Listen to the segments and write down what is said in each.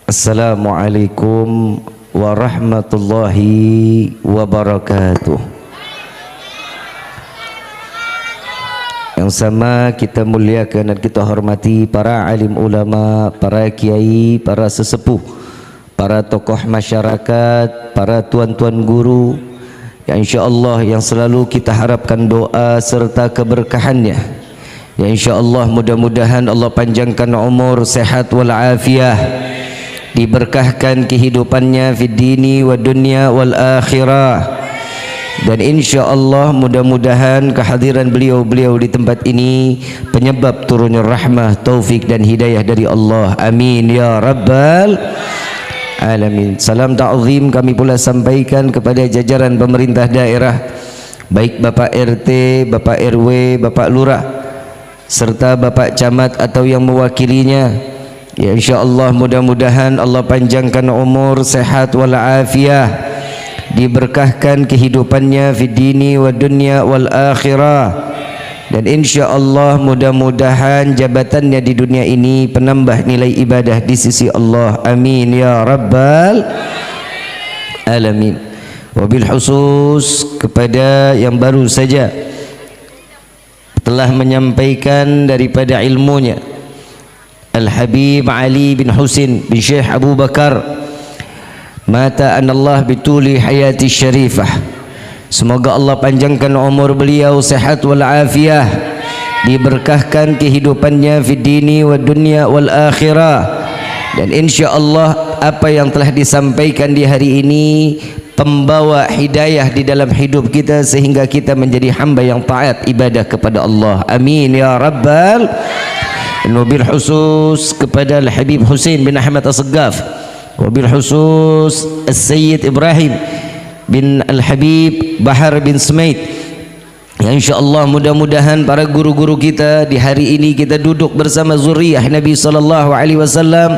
Assalamualaikum warahmatullahi wabarakatuh. Yang sama kita muliakan dan kita hormati para alim ulama, para kiai, para sesepuh, para tokoh masyarakat, para tuan-tuan guru yang insya-Allah yang selalu kita harapkan doa serta keberkahannya. Ya insyaAllah mudah-mudahan Allah panjangkan umur, sehat wal afiyah, diberkahkan kehidupannya fid dini wa dunya wal akhirah, dan insyaAllah mudah-mudahan kehadiran beliau-beliau di tempat ini penyebab turunnya rahmah, taufik dan hidayah dari Allah. Amin ya rabbal alamin. Salam ta'zim kami pula sampaikan kepada jajaran pemerintah daerah, baik Bapak RT, Bapak RW, Bapak Lurah serta Bapak Camat atau yang mewakilinya. Ya insyaAllah mudah-mudahan Allah panjangkan umur, sehat wal afiyah, diberkahkan kehidupannya fid dini wa dunya wal akhirah, dan insyaAllah mudah-mudahan jabatannya di dunia ini penambah nilai ibadah di sisi Allah. Amin ya rabbal alamin. Wabil khusus kepada yang baru saja telah menyampaikan daripada ilmunya Al-Habib Ali bin Husin bin Syekh Abu Bakar, mata anallah bituli hayati syarifah. Semoga Allah panjangkan umur beliau, sehat wal afiyah, diberkahkan kehidupannya fid dini wa dunya wal akhirah, dan insyaAllah apa yang telah disampaikan di hari ini pembawa hidayah di dalam hidup kita sehingga kita menjadi hamba yang taat ibadah kepada Allah. Amin ya rabbal. Wabil khusus kepada Al-Habib Husin bin Ahmad As-Saggaf, wabil khusus As-Sayyid Ibrahim bin Al-Habib Bahar bin Smaid. Ya insyaAllah mudah-mudahan para guru-guru kita di hari ini kita duduk bersama zuriyah Nabi sallallahu alaihi wasallam.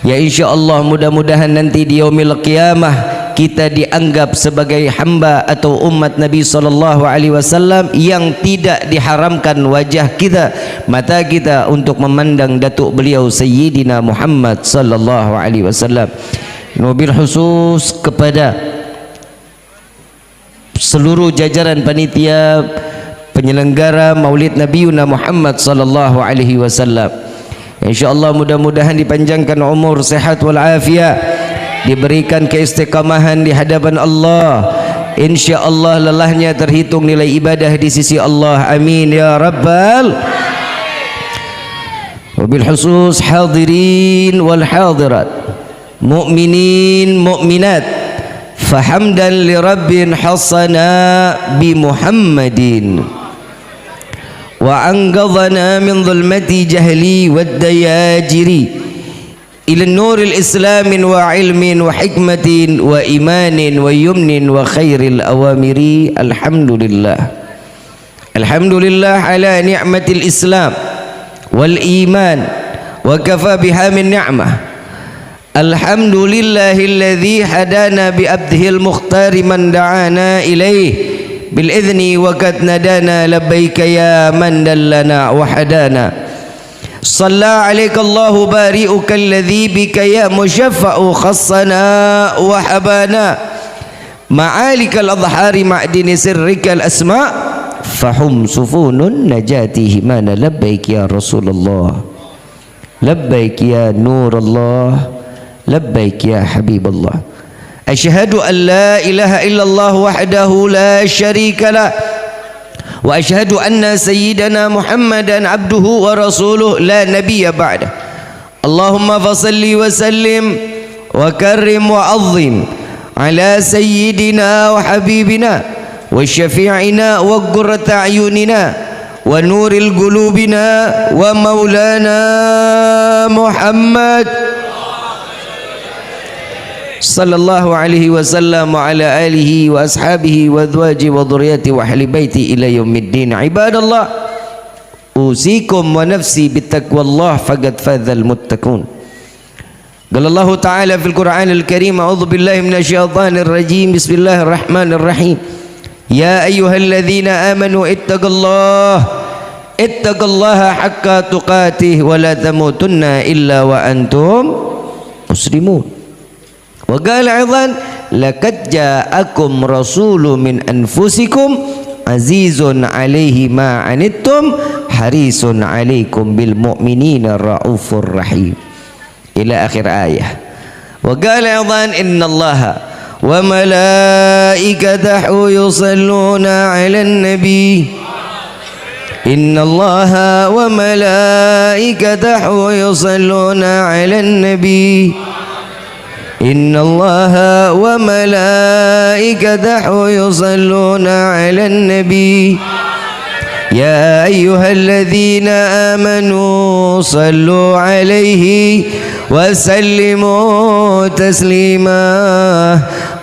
Ya insyaAllah mudah-mudahan nanti di yaumil qiyamah kita dianggap sebagai hamba atau umat Nabi sallallahu alaihi wasallam yang tidak diharamkan wajah kita, mata kita untuk memandang datuk beliau Sayyidina Muhammad sallallahu alaihi wasallam. Wabil khusus kepada seluruh jajaran panitia penyelenggara Maulid Nabiuna Muhammad sallallahu alaihi wasallam. Insyaallah mudah-mudahan dipanjangkan umur, sehat wal afiyah, diberikan keistiqamahan di hadapan Allah. InsyaAllah lelahnya terhitung nilai ibadah di sisi Allah. Amin ya rabbal. Wabil khusus hadirin wal hadirat, mu'minin mu'minat, fahamdan li rabbin hasana bi Muhammadin wa anqadhana min dhulmati jahli wad dayajiri ila nuril islamin wa ilmin wa hikmatin wa imanin wa yumnin wa khairil awamiri. Alhamdulillah, alhamdulillah ala ni'matil islam wal iman wa kafa biha min ni'mah. Alhamdulillahilladzi hadana bi abdihil mukhtari man da'ana ilaih bil idzni wa qad nadana labbaika ya man dallana wa hadana. Shalla alaika Allahu bari'uka alladhi bika ya musyaffa'u khassana wa habana ma'alikal adhari ma'dini sirrikal asma' fahum sufunun najatihi mana. Labbaik ya Rasulullah, labbaik ya Nurullah, labbaik ya Habiballah. Asyhadu an la ilaha illallah wahdahu la syarika lah, wa asyhadu anna sayyidana Muhammadan abduhu wa rasuluh la nabiyya ba'dah. Allahumma fasalli wa sallim wa karrim wa azim ala sayyidina wa habibina wa syafi'ina wa qurrata a'yunina wa nuril qulubina wa maulana Muhammad sallallahu alaihi wasallam wa ala alihi wa ashabihi wa azwaji wa dhurriyyati wa ahli baiti ila yaumiddin. Ibadallah, usikum wa nafsi bittaqwallah faqad fadzal muttaqun. Qala Allah ta'ala fil Qur'anil Karim, a'udzu billahi minasyaitonir rajim, bismillahirrahmanirrahim. Ya ayyuhalladzina amanu ittaqullaha ittaqullaha haqqa tuqatih wa la tamutunna illa wa antum muslimun. Wa qala aidan laqad ja'akum rasulun min anfusikum azizun 'alaihi ma 'anittum harisun 'alaikum bil mu'minina raufur rahim ila akhir ayah. Wa qala aidan innallaha wa malaikatahu yusalluna 'alan nabi innallaha wa malaikatahu yusalluna 'alan nabi innallaha wa malaikatahu yusalluna 'alan nabi ya ayyuhalladzina amanu sallu 'alaihi wa sallimu taslima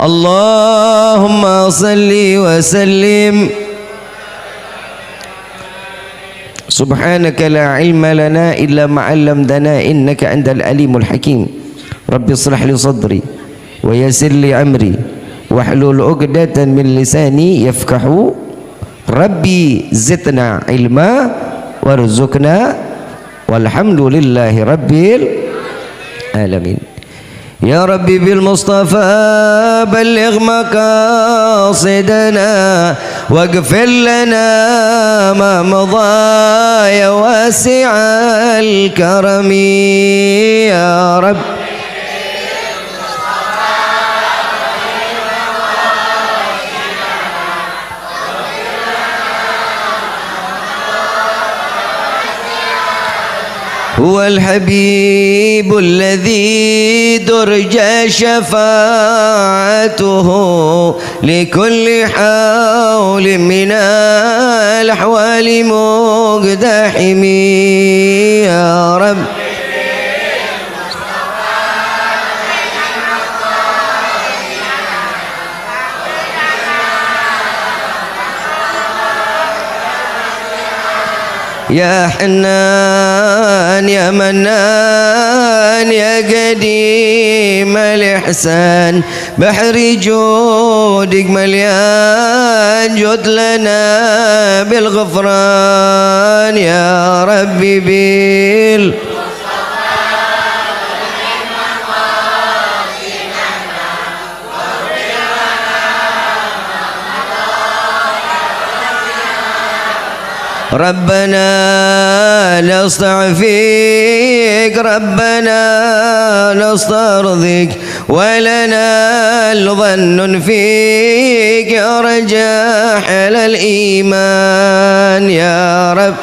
Allahumma salli wa sallim subhanaka la ilma lana illa ma 'allamtana innaka antal alimul hakim rabbi ishrah li sadri wa yassir li amri wahlul 'uqdatan min lisani yafqahu rabbi zidna ilma warzuqna walhamdulillahi rabbil alamin. Ya Rabbi bil Mustafa balligh maqasidana waghfir lana ma madha ya wasi'al karami ya Rabb. هو الحبيب الذي ترجى شفاعته لكل حول من الأحوال مقتحم يا رب. يا حنان يا منان يا قديم الإحسان بحر جودك مليان جد لنا بالغفران يا ربي بال ربنا نستعفيك ربنا نسترضيك ولنا الظن فيك يا رجاح على الإيمان يا رب.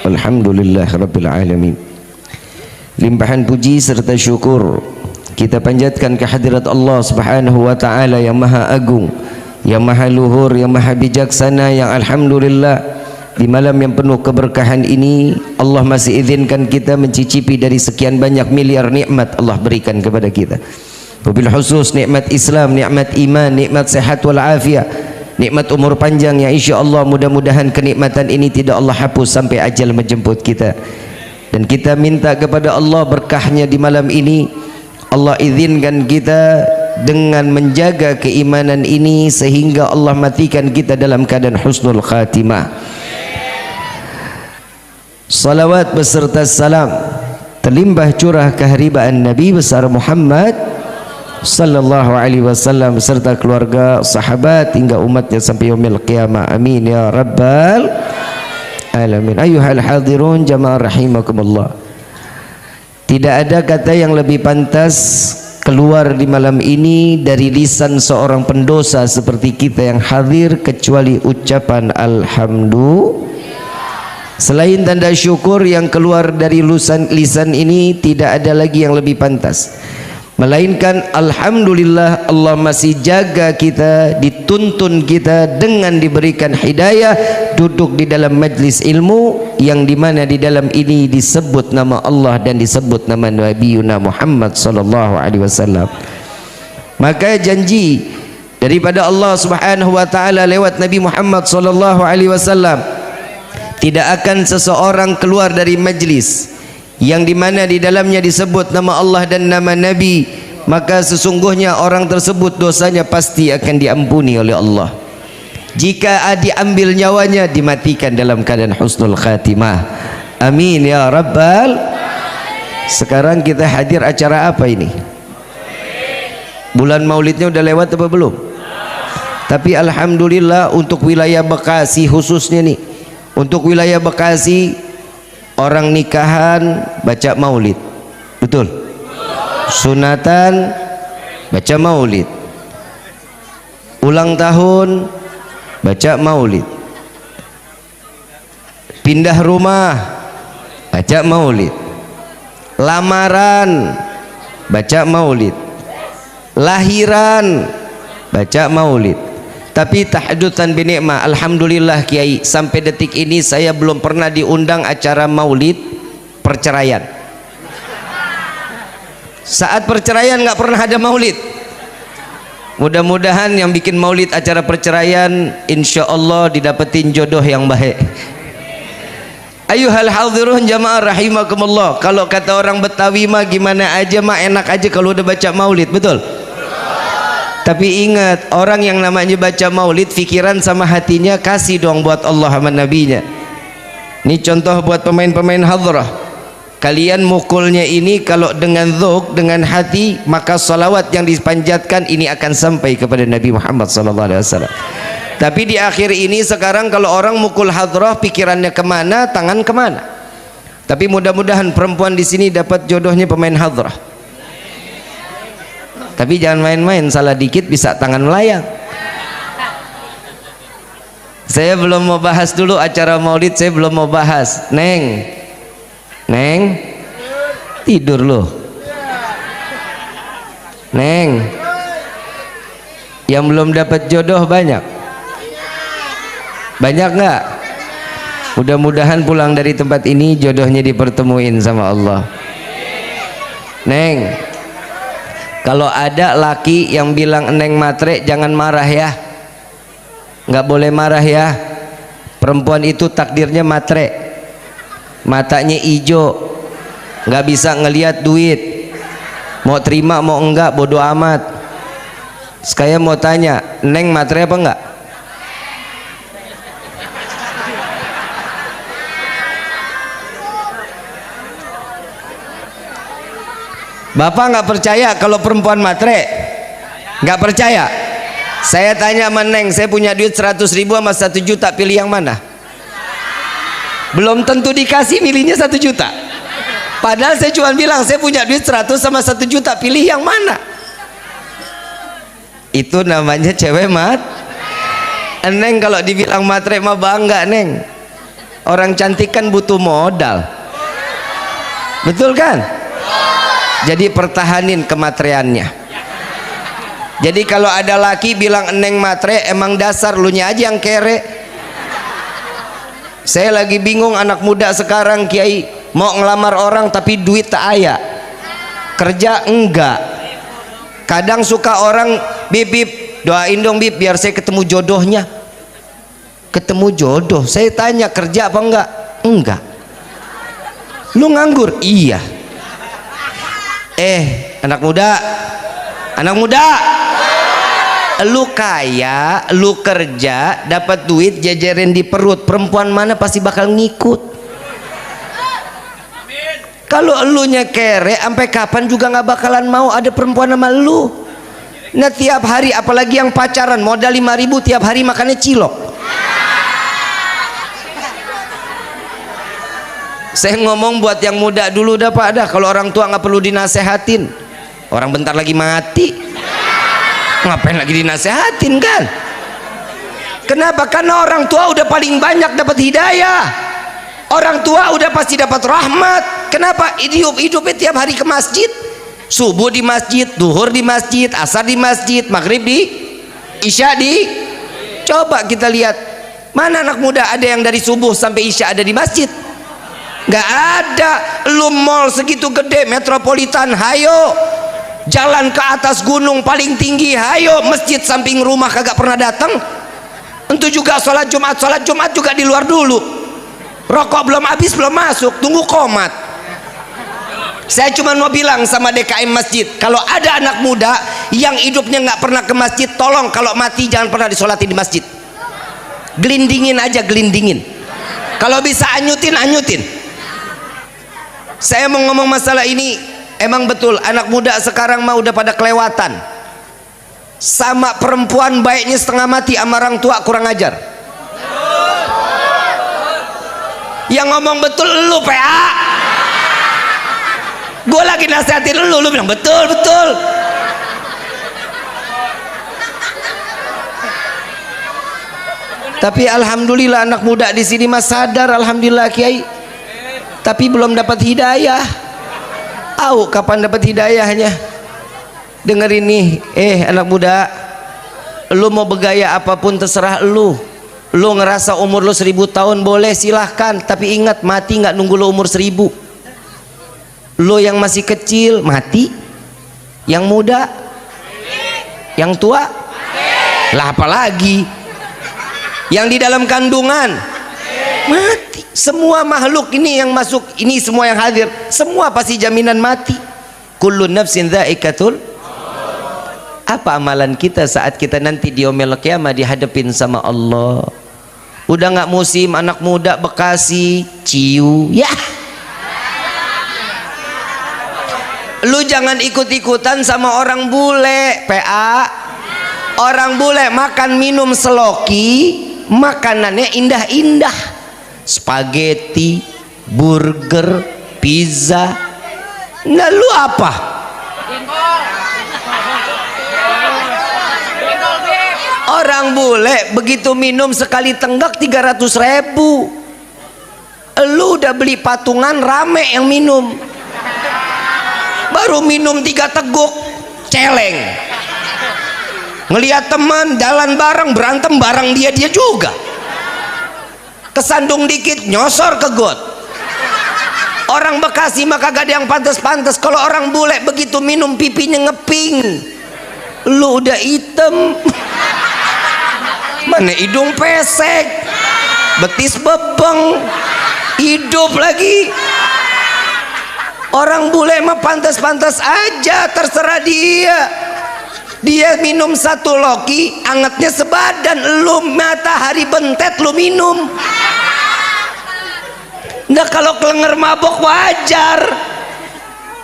Alhamdulillah Rabbil Alamin. Limpahan puji serta syukur kita panjatkan kehadirat Allah Subhanahu wa ta'ala yang maha agung, yang maha luhur, yang maha bijaksana, yang alhamdulillah di malam yang penuh keberkahan ini Allah masih izinkan kita mencicipi dari sekian banyak miliar nikmat Allah berikan kepada kita. Wabil khusus nikmat Islam, nikmat iman, nikmat sehat wal afiat, nikmat umur panjang yang insya Allah mudah-mudahan kenikmatan ini tidak Allah hapus sampai ajal menjemput kita. Dan kita minta kepada Allah berkahnya di malam ini Allah izinkan kita dengan menjaga keimanan ini sehingga Allah matikan kita dalam keadaan husnul khatimah. Salawat beserta salam terlimpah curah keharibaan Nabi besar Muhammad sallallahu alaihi wasallam beserta keluarga, sahabat hingga umatnya sampai yaumil qiyamah. Amin ya rabbal alamin. Ayuhal hadirun jamaah rahimakumullah. Tidak ada kata yang lebih pantas keluar di malam ini dari lisan seorang pendosa seperti kita yang hadir kecuali ucapan alhamdulillah. Selain tanda syukur yang keluar dari lisan ini tidak ada lagi yang lebih pantas melainkan alhamdulillah Allah masih jaga kita, dituntun kita dengan diberikan hidayah duduk di dalam majlis ilmu yang dimana di dalam ini disebut nama Allah dan disebut nama Nabiuna Muhammad sallallahu alaihi wasallam. Maka janji daripada Allah Subhanahu wa taala lewat Nabi Muhammad sallallahu alaihi wasallam, Tidak akan seseorang keluar dari majlis yang dimana di dalamnya disebut nama Allah dan nama Nabi, maka sesungguhnya orang tersebut dosanya pasti akan diampuni oleh Allah. Jika diambil nyawanya, dimatikan dalam keadaan husnul khatimah. Amin ya rabbal. Sekarang kita hadir acara apa ini? Bulan maulidnya udah lewat apa belum? Tapi alhamdulillah untuk wilayah Bekasi khususnya nih, untuk wilayah Bekasi orang nikahan baca maulid, betul? Sunatan baca maulid, ulang tahun baca maulid, pindah rumah baca maulid, lamaran baca maulid, lahiran baca maulid. Tapi tahadutsan binikmah, alhamdulillah Kiai, sampai detik ini saya belum pernah diundang acara maulid perceraian. Saat perceraian nggak pernah ada maulid. Mudah-mudahan yang bikin maulid acara perceraian insya Allah didapetin jodoh yang baik. Ayuhal hadirun jamaah rahimakumullah. Kalau kata orang Betawi mah gimana aja mah enak aja kalau udah baca maulid, betul? Tapi ingat, orang yang namanya baca maulid, fikiran sama hatinya kasih dong buat Allah sama Nabinya. Ini contoh buat pemain-pemain hadrah. Kalian mukulnya ini kalau dengan dzauq, dengan hati, maka salawat yang dipanjatkan ini akan sampai kepada Nabi Muhammad SAW. Tapi di akhir ini sekarang kalau orang mukul hadrah, pikirannya kemana, tangan kemana. Tapi mudah-mudahan perempuan di sini dapat jodohnya pemain hadrah. Tapi jangan main-main, salah dikit bisa tangan melayang. Saya belum mau bahas dulu acara maulid, saya belum mau bahas. Neng tidur loh. Neng, yang belum dapat jodoh banyak nggak? Mudah-mudahan pulang dari tempat ini jodohnya dipertemuin sama Allah. Neng, kalau ada laki yang bilang neng matre, jangan marah ya, nggak boleh marah ya. Perempuan itu takdirnya matre, matanya ijo, nggak bisa ngelihat duit, mau terima mau enggak bodoh amat. Saya mau tanya, neng matre apa enggak? Bapak nggak percaya kalau perempuan matre? Nggak percaya? Saya tanya sama neng, saya punya duit 100.000 sama 1 juta, pilih yang mana? Belum tentu dikasih, milihnya 1 juta. Padahal saya cuma bilang saya punya duit 100 sama 1 juta, pilih yang mana? Itu namanya cewek mat. Neng kalau dibilang matre mah bangga neng. Orang cantik kan butuh modal, betul kan? Jadi pertahanin kematriannya. Jadi kalau ada laki bilang neng matre, emang dasar lu nya aja yang kere. Saya lagi bingung anak muda sekarang Kiai, mau ngelamar orang tapi duit tak aya, kerja enggak. Kadang suka orang, bib doain dong bib biar saya ketemu jodohnya. Ketemu jodoh, saya tanya kerja apa enggak? Enggak. Lu nganggur? Iya. Anak muda, lu kaya, lu kerja, dapat duit, jajarin di perut, perempuan mana pasti bakal ngikut. Kalau lu nya kere, sampai kapan juga nggak bakalan mau ada perempuan sama lu. Nah tiap hari, apalagi yang pacaran, modal 5.000 tiap hari makannya cilok. Saya ngomong buat yang muda dulu dah Pak dah, kalau orang tua nggak perlu dinasehatin, orang bentar lagi mati, ngapain lagi dinasehatin kan? Kenapa? Karena orang tua udah paling banyak dapat hidayah, orang tua udah pasti dapat rahmat. Kenapa? Hidupnya tiap hari ke masjid, subuh di masjid, duhur di masjid, asar di masjid, maghrib di, isya di. Coba kita lihat, mana anak muda ada yang dari subuh sampai isya ada di masjid? Nggak ada. Lu mall segitu gede, metropolitan, hayo. Jalan ke atas gunung paling tinggi, hayo. Masjid samping rumah kagak pernah datang. Tentu juga sholat Jumat juga di luar dulu. Rokok belum habis, belum masuk, tunggu komat. Saya cuma mau bilang sama DKM masjid, kalau ada anak muda yang hidupnya nggak pernah ke masjid, tolong kalau mati jangan pernah disolatin di masjid. Gelindingin aja, gelindingin. Kalau bisa anyutin, anyutin. Saya mau ngomong masalah ini, emang betul anak muda sekarang mah udah pada kelewatan. Sama perempuan baiknya setengah mati, sama orang tua kurang ajar. Yang ngomong betul lu PA. Gue lagi nasihatin lu bilang betul betul. Tapi alhamdulillah anak muda di sini mas sadar, alhamdulillah Kiai. Tapi belum dapat hidayah. Kapan dapat hidayahnya? Dengar ini, anak muda, lu mau bergaya apapun terserah lu. Lu ngerasa umur lu 1000 tahun boleh silahkan, tapi ingat mati nggak nunggu lu umur 1000. Lo yang masih kecil mati, yang muda, yang tua, lah apalagi yang di dalam kandungan mati. Semua makhluk ini yang masuk ini, semua yang hadir, semua pasti jaminan mati. Kullu nafsin dha'iqatul. Apa amalan kita saat kita nanti di yaumil qiyamah dihadapin sama Allah? Udah nggak musim anak muda Bekasi ciu ya. Lu jangan ikut-ikutan sama orang bule PA. Orang bule makan minum seloki, makanannya indah-indah, spaghetti, burger, pizza. Nah lu apa? Orang bule begitu minum sekali tenggak 300.000. Lu udah beli patungan rame yang minum, baru minum 3 teguk celeng. Ngelihat teman jalan bareng berantem bareng dia juga. Kesandung dikit nyosor ke got. Orang Bekasi mah kagak ada yang pantas-pantas. Kalau orang bule begitu minum pipinya ngeping. Lu udah hitam. Mana hidung pesek, betis bebeng, hidup lagi. Orang bule mah pantas-pantas aja, terserah dia. Dia minum 1 loki, angetnya sebadan. Lu matahari bentet lu minum. Nah kalau kelenger mabok wajar,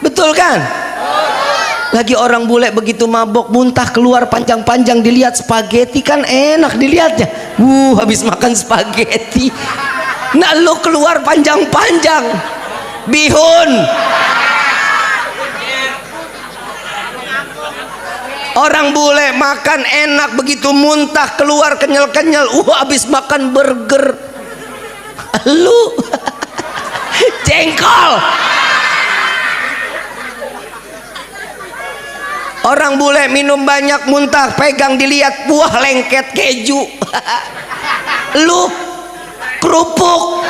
betul kan? Lagi orang bule begitu mabok muntah keluar panjang-panjang, dilihat spaghetti kan enak dilihatnya. Habis makan spaghetti. Nah lu keluar panjang-panjang, bihun. Orang bule makan enak begitu muntah keluar kenyal-kenyal. Habis makan burger. Lu jengkol. Orang bule minum banyak muntah, pegang dilihat buah lengket keju. Lu kerupuk.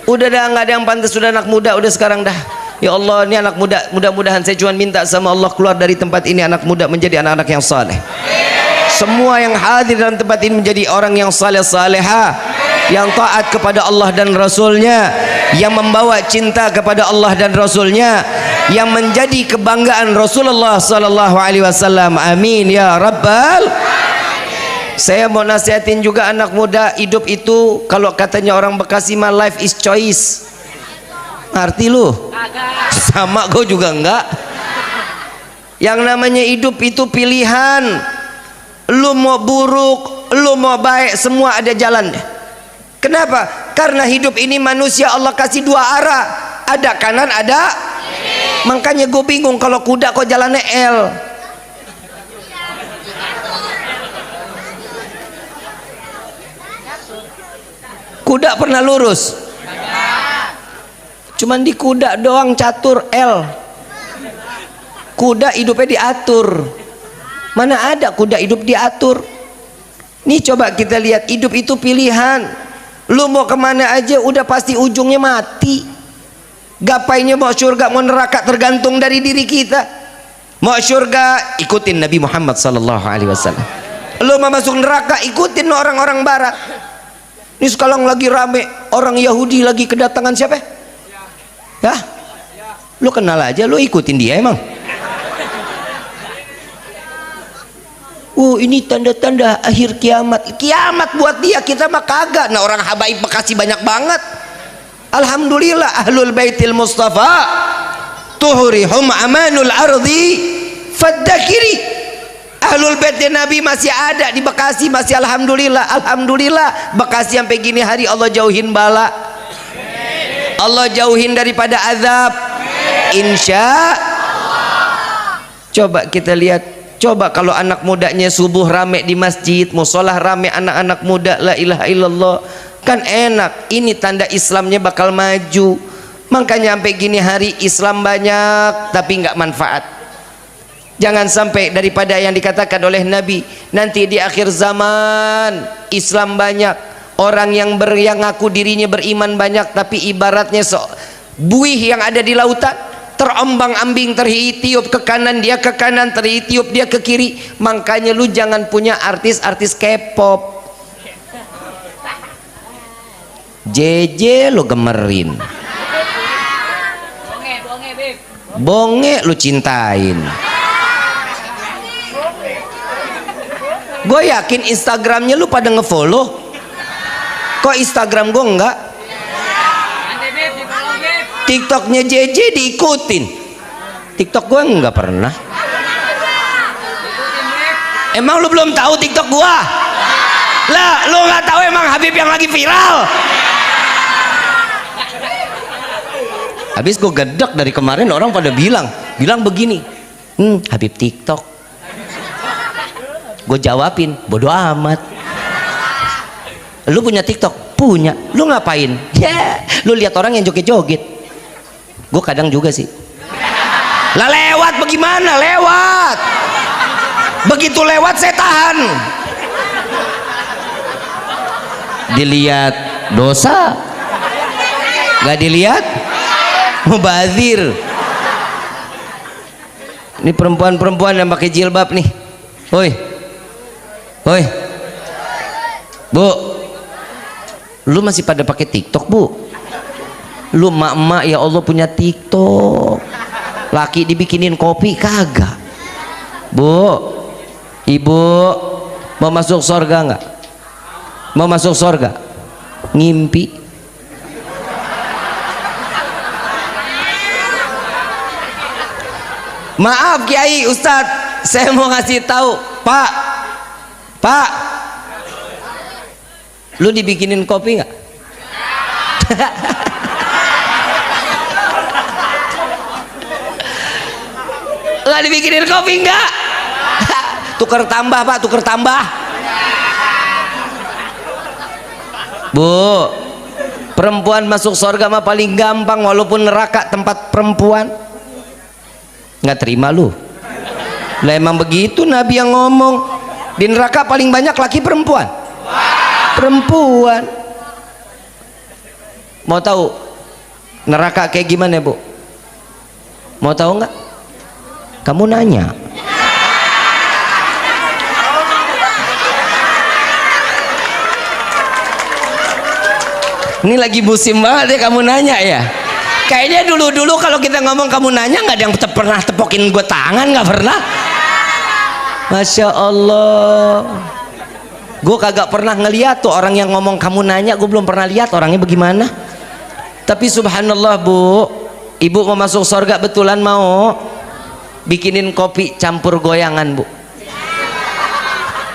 Udah dah nggak ada yang pantas, sudah anak muda udah sekarang dah. Ya Allah, ini anak muda, mudah-mudahan saya cuma minta sama Allah keluar dari tempat ini anak muda menjadi anak-anak yang saleh. Semua yang hadir dalam tempat ini menjadi orang yang saleh salehah, yang taat kepada Allah dan Rasulnya, yang membawa cinta kepada Allah dan Rasulnya, yang menjadi kebanggaan Rasulullah sallallahu alaihi wasallam. Amin ya rabbal. Saya mau nasihatin juga anak muda, hidup itu kalau katanya orang Bekasi mah life is choice. Ngerti lu? Sama gue juga enggak. Yang namanya hidup itu pilihan. Lu mau buruk, lu mau baik, semua ada jalannya. Kenapa? Karena hidup ini manusia Allah kasih 2 arah, ada kanan ada. Makanya gue bingung kalau kuda kok jalannya L. Kuda pernah lurus? Cuman di kuda doang catur L. Kuda hidupnya diatur. Mana ada kuda hidup diatur? Nih coba kita lihat, hidup itu pilihan. Lu mau kemana aja udah pasti ujungnya mati. Gapainya mau surga mau neraka tergantung dari diri kita. Mau surga ikutin Nabi Muhammad sallallahu alaihi wasallam. Lu mau masuk neraka ikutin orang-orang barat. Ini sekarang lagi rame orang Yahudi lagi kedatangan siapa? Ya? Lu kenal aja, lu ikutin dia emang. Ini tanda-tanda akhir kiamat. Kiamat buat dia, kita mah kagak. Nah orang habaib Bekasi banyak banget. Alhamdulillah ahlul baitil Mustafa tuhurihum amanul ardi faddakiri. Ahlul baitnya Nabi masih ada di Bekasi, masih alhamdulillah. Alhamdulillah Bekasi sampai gini hari Allah jauhin bala, Allah jauhin daripada azab, insya Allah. Coba kita lihat, coba kalau anak mudanya subuh rame di masjid, musolah rame anak-anak muda, la ilaha illallah, kan enak. Ini tanda Islamnya bakal maju. Makanya sampai gini hari Islam banyak tapi nggak manfaat. Jangan sampai daripada yang dikatakan oleh Nabi, nanti di akhir zaman Islam banyak, orang yang ngaku dirinya beriman banyak tapi ibaratnya buih yang ada di lautan, terombang-ambing, terhitiup ke kanan dia ke kanan, terhitiup dia ke kiri. Makanya lu jangan punya artis-artis K-pop. JJ lu gemerin, bonge lu cintain. Gue yakin Instagramnya lu pada ngefollow. Kok Instagram gue enggak? TikToknya JJ diikutin, TikTok gue enggak pernah. Emang lu belum tahu TikTok gua? Lah lu nggak tahu emang Habib yang lagi viral? Habis gue gedek dari kemarin orang pada bilang begini, Habib TikTok. Gue jawabin, bodoh amat. Lu punya TikTok? Punya. Lu ngapain? Ya, lu lihat orang yang joget-joget. Gue kadang juga sih. Lah lewat bagaimana? Lewat. Begitu lewat saya tahan. Dilihat dosa, gak dilihat mubazir. Ini perempuan-perempuan yang pakai jilbab nih. Hoi, Bu, lu masih pada pakai TikTok, Bu? Lu emak-emak ya Allah punya TikTok. Laki dibikinin kopi kagak? Bu, Ibu mau masuk surga nggak? Mau masuk surga? Ngimpi. Maaf Kiai, Ustadz, saya mau ngasih tahu, Pak, lu dibikinin kopi nggak? Lah dibikinin kopi nggak? Tuker tambah Pak, tuker tambah. Bu, perempuan masuk surga mah paling gampang, walaupun neraka tempat perempuan. Nggak terima lu? Lah emang begitu Nabi yang ngomong. Di neraka paling banyak laki perempuan. Perempuan. Mau tahu neraka kayak gimana, Bu? Mau tahu nggak? Kamu nanya. Ini lagi musim banget ya kamu nanya ya. Kayaknya dulu-dulu kalau kita ngomong kamu nanya nggak ada yang pernah tepokin gue tangan, nggak pernah. Masya Allah, gue kagak pernah ngeliat tuh orang yang ngomong kamu nanya, gue belum pernah lihat orangnya bagaimana. Tapi subhanallah Bu, Ibu mau masuk surga betulan mau bikinin kopi campur goyangan Bu.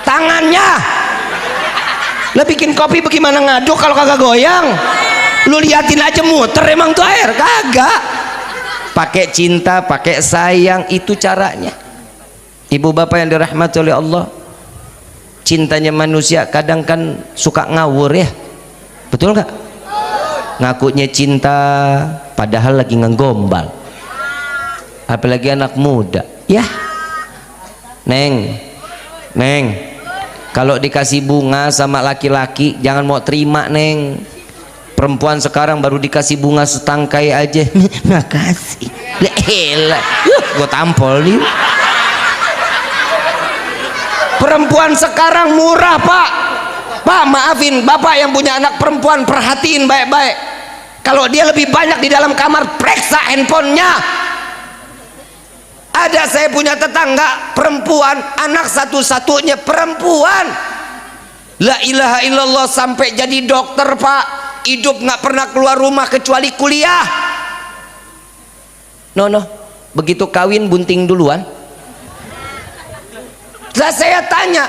Tangannya lah bikin kopi bagaimana ngaduk kalau kagak goyang? Lu liatin aja muter emang tuh air, kagak. Pakai cinta, pakai sayang, itu caranya. Ibu bapak yang dirahmati oleh Allah, cintanya manusia kadang kan suka ngawur ya, betul nggak? Ngakunya cinta padahal lagi ngegombal, apalagi anak muda ya. Neng, kalau dikasih bunga sama laki-laki jangan mau terima Neng. Perempuan sekarang baru dikasih bunga setangkai aja makasih, gue tampol nih. Perempuan sekarang murah Pak, Pak, maafin, bapak yang punya anak perempuan, perhatiin baik-baik. Kalau dia lebih banyak di dalam kamar, periksa handphonenya. Ada saya punya tetangga perempuan, anak satu-satunya perempuan. La ilaha illallah, sampai jadi dokter pak, hidup nggak pernah keluar rumah kecuali kuliah. Begitu kawin bunting duluan. Lah saya tanya,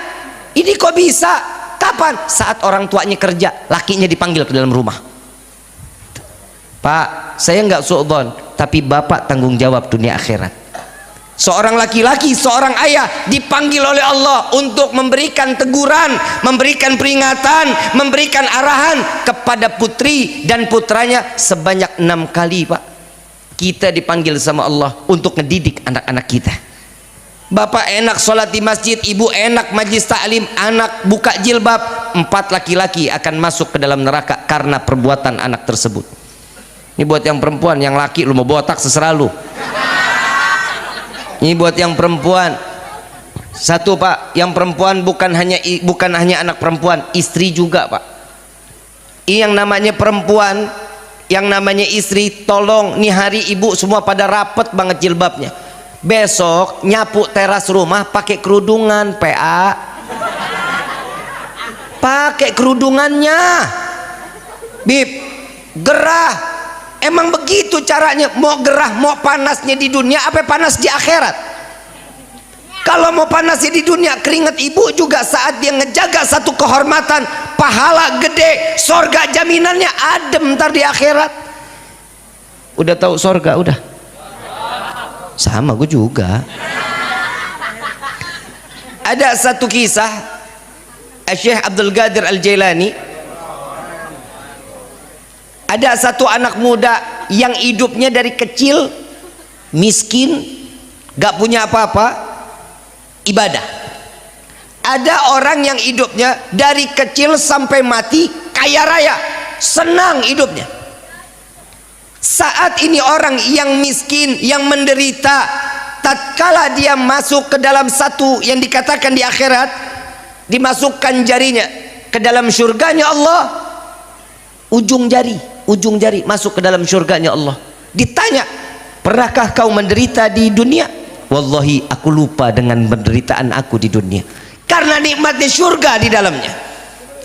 ini kok bisa? Kapan? Saat orang tuanya kerja, lakinya dipanggil ke dalam rumah. Pak, saya nggak suudzon, tapi bapak tanggung jawab dunia akhirat. Seorang laki-laki, seorang ayah dipanggil oleh Allah untuk memberikan teguran, memberikan peringatan, memberikan arahan kepada putri dan putranya sebanyak 6 kali pak. Kita dipanggil sama Allah untuk ngedidik anak-anak kita. Bapak enak sholat di masjid, ibu enak majlis taklim, anak buka jilbab, 4 laki-laki akan masuk ke dalam neraka karena perbuatan anak tersebut. Ini buat yang perempuan, yang laki lu mau botak seserah lu. Ini buat yang perempuan. Satu pak, yang perempuan bukan hanya anak perempuan, istri juga pak. Ini yang namanya perempuan, yang namanya istri, tolong nih hari ibu semua pada rapet banget jilbabnya. Besok nyapu teras rumah pakai kerudungan PA, pakai kerudungannya bib, gerah. Emang begitu caranya, mau gerah mau panasnya di dunia apa panas di akhirat. Kalau mau panasnya di dunia, keringat ibu juga saat dia ngejaga satu kehormatan, pahala gede, sorga jaminannya adem ntar di akhirat. Udah tahu sorga udah? Sama gue juga. Ada satu kisah Syekh Abdul Qadir Al-Jailani. Ada satu anak muda yang hidupnya dari kecil miskin, gak punya apa-apa, ibadah. Ada orang yang hidupnya dari kecil sampai mati kaya raya, senang hidupnya. Saat ini orang yang miskin, yang menderita, tatkala dia masuk ke dalam satu yang dikatakan di akhirat, dimasukkan jarinya ke dalam surganya Allah, ujung jari masuk ke dalam surganya Allah. Ditanya, pernahkah kau menderita di dunia? Wallahi aku lupa dengan penderitaan aku di dunia, karena nikmatnya surga di dalamnya.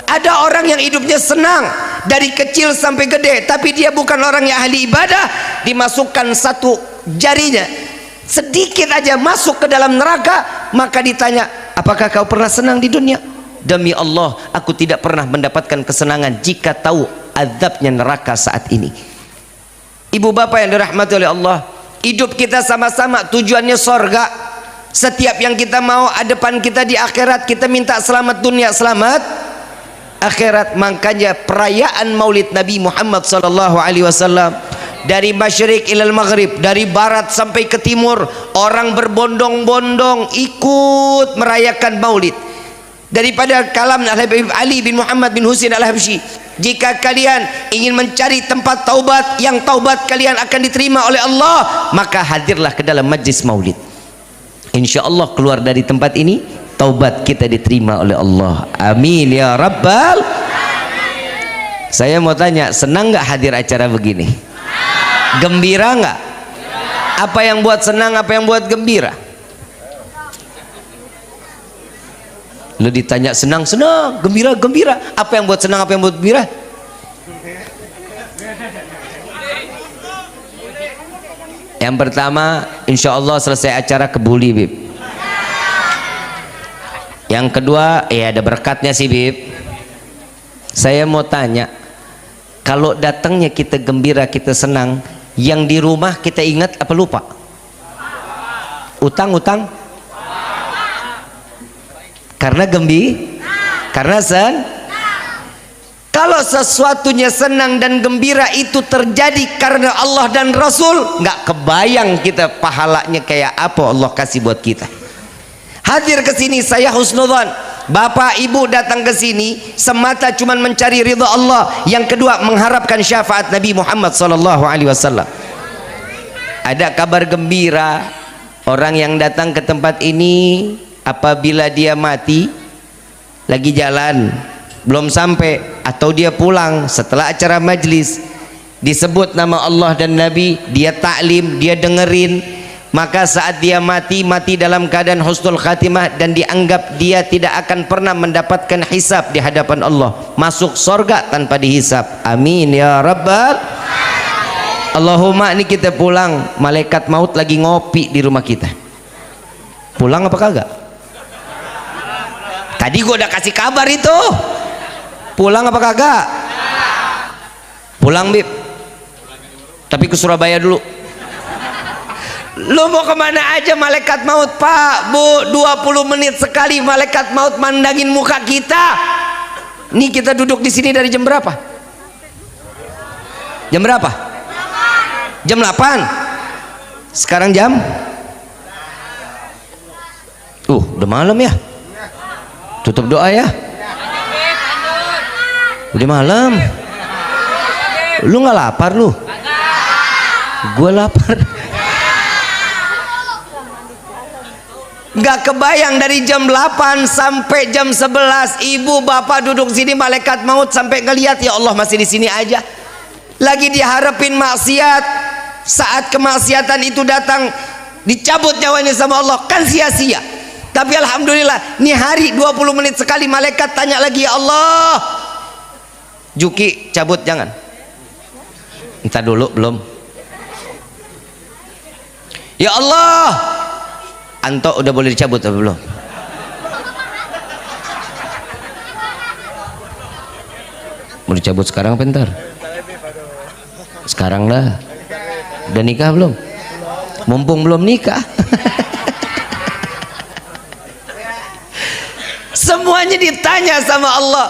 Ada orang yang hidupnya senang dari kecil sampai gede, tapi dia bukan orang yang ahli ibadah, dimasukkan satu jarinya sedikit aja masuk ke dalam neraka, maka ditanya, apakah kau pernah senang di dunia? Demi Allah, aku tidak pernah mendapatkan kesenangan jika tahu azabnya neraka saat ini. Ibu bapak yang dirahmati oleh Allah, hidup kita sama-sama tujuannya sorga. Setiap yang kita mau hadapan kita di akhirat, kita minta selamat dunia, selamat akhirat. Makanya perayaan Maulid Nabi Muhammad sallallahu alaihi wasallam, dari masyrik ilal maghrib, dari barat sampai ke timur, orang berbondong-bondong ikut merayakan Maulid. Daripada kalam Ali bin Muhammad bin Husain Al-Habsyi, jika kalian ingin mencari tempat taubat yang taubat kalian akan diterima oleh Allah, maka hadirlah ke dalam majlis Maulid. Insyaallah keluar dari tempat ini taubat kita diterima oleh Allah. Amin ya rabbal. Saya mau tanya, senang nggak hadir acara begini? Gembira nggak? Apa yang buat senang, apa yang buat gembira? Lu ditanya senang, senang, gembira, gembira. Apa yang buat senang, apa yang buat gembira? Yang pertama, insya Allah selesai acara kebuli, Bib. Yang kedua, ya ada berkatnya sih, Bib. Saya mau tanya, kalau datangnya kita gembira, kita senang, yang di rumah kita ingat apa lupa? Utang-utang? Karena karena kalau sesuatunya senang dan gembira itu terjadi karena Allah dan Rasul, nggak kebayang kita pahalanya kayak apa Allah kasih buat kita. Hadir ke sini saya husnudzon, bapak ibu datang ke sini semata cuma mencari ridha Allah, yang kedua mengharapkan syafaat Nabi Muhammad SAW. Ada kabar gembira, orang yang datang ke tempat ini apabila dia mati lagi jalan belum sampai atau dia pulang setelah acara majlis disebut nama Allah dan Nabi, dia taklim, dia dengerin, maka saat dia mati dalam keadaan husnul khatimah dan dianggap dia tidak akan pernah mendapatkan hisab di hadapan Allah, masuk sorga tanpa dihisab. Amin ya rabbal. Allahumma. Ini kita pulang, malaikat maut lagi ngopi di rumah kita. Pulang apa kagak? Tadi gua udah kasih kabar itu. Pulang apa kagak? Pulang, Bib. Tapi ke Surabaya dulu. Lu mau kemana aja malaikat maut, Pak, Bu? 20 menit sekali malaikat maut mandangin muka kita. Nih kita duduk di sini dari jam berapa? Jam berapa? Jam 8. Sekarang jam? Udah malam ya. Tutup doa ya. Udah malam. Lu nggak lapar lu? Gue lapar. Nggak kebayang dari jam 8 sampai jam 11 ibu bapak duduk sini, malaikat maut sampai ngelihat, ya Allah masih di sini aja. Lagi diharapin maksiat, saat kemaksiatan itu datang dicabut nyawanya sama Allah, kan sia-sia. Tapi alhamdulillah nih hari 20 menit sekali malaikat tanya lagi, ya Allah, Juki cabut jangan. Entar dulu belum. Ya Allah, Anto udah boleh dicabut atau belum? Mau dicabut sekarang apa ntar? Sekarang lah. Udah nikah belum? Mumpung belum nikah. Semuanya ditanya sama Allah.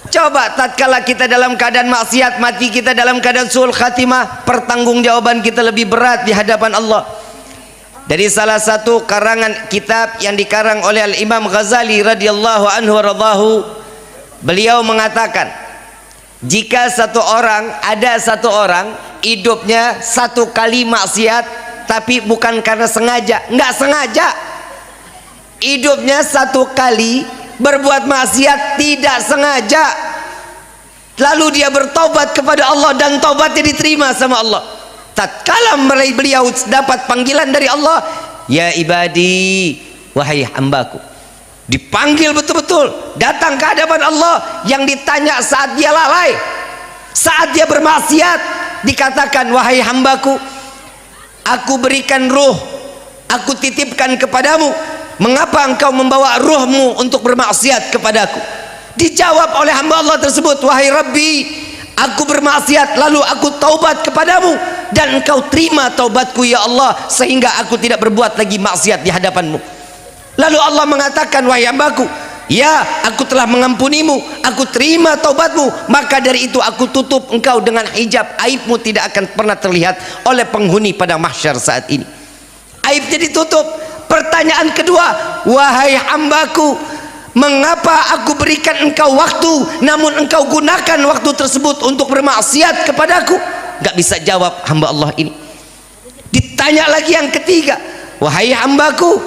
Coba tatkala kita dalam keadaan maksiat, mati kita dalam keadaan suul khatimah, pertanggungjawaban kita lebih berat di hadapan Allah. Dari salah satu karangan kitab yang dikarang oleh Al-Imam Ghazali radhiyallahu anhu radhahu, beliau mengatakan, jika ada satu orang hidupnya satu kali maksiat, tapi bukan karena sengaja, nggak sengaja, hidupnya satu kali berbuat maksiat tidak sengaja, lalu dia bertobat kepada Allah dan tobatnya diterima sama Allah. Tatkala beliau dapat panggilan dari Allah, ya ibadi, wahai hambaku, dipanggil betul-betul, datang ke hadapan Allah, yang ditanya saat dia lalai, saat dia bermaksiat, dikatakan, wahai hambaku, aku berikan ruh, aku titipkan kepadamu, mengapa engkau membawa ruhmu untuk bermaksiat kepadaku? Dijawab oleh hamba Allah tersebut, wahai Rabbi, aku bermaksiat lalu aku taubat kepadamu dan engkau terima taubatku ya Allah, sehingga aku tidak berbuat lagi maksiat di hadapanmu. Lalu Allah mengatakan, wahai hambaku, ya aku telah mengampunimu, aku terima taubatmu, maka dari itu aku tutup engkau dengan hijab, aibmu tidak akan pernah terlihat oleh penghuni pada mahsyar saat ini. Aibnya ditutup. Pertanyaan kedua, wahai hambaku, mengapa aku berikan engkau waktu namun engkau gunakan waktu tersebut untuk bermaksiat kepadaku? Gak bisa jawab hamba Allah ini. Ditanya lagi yang ketiga, wahai hambaku,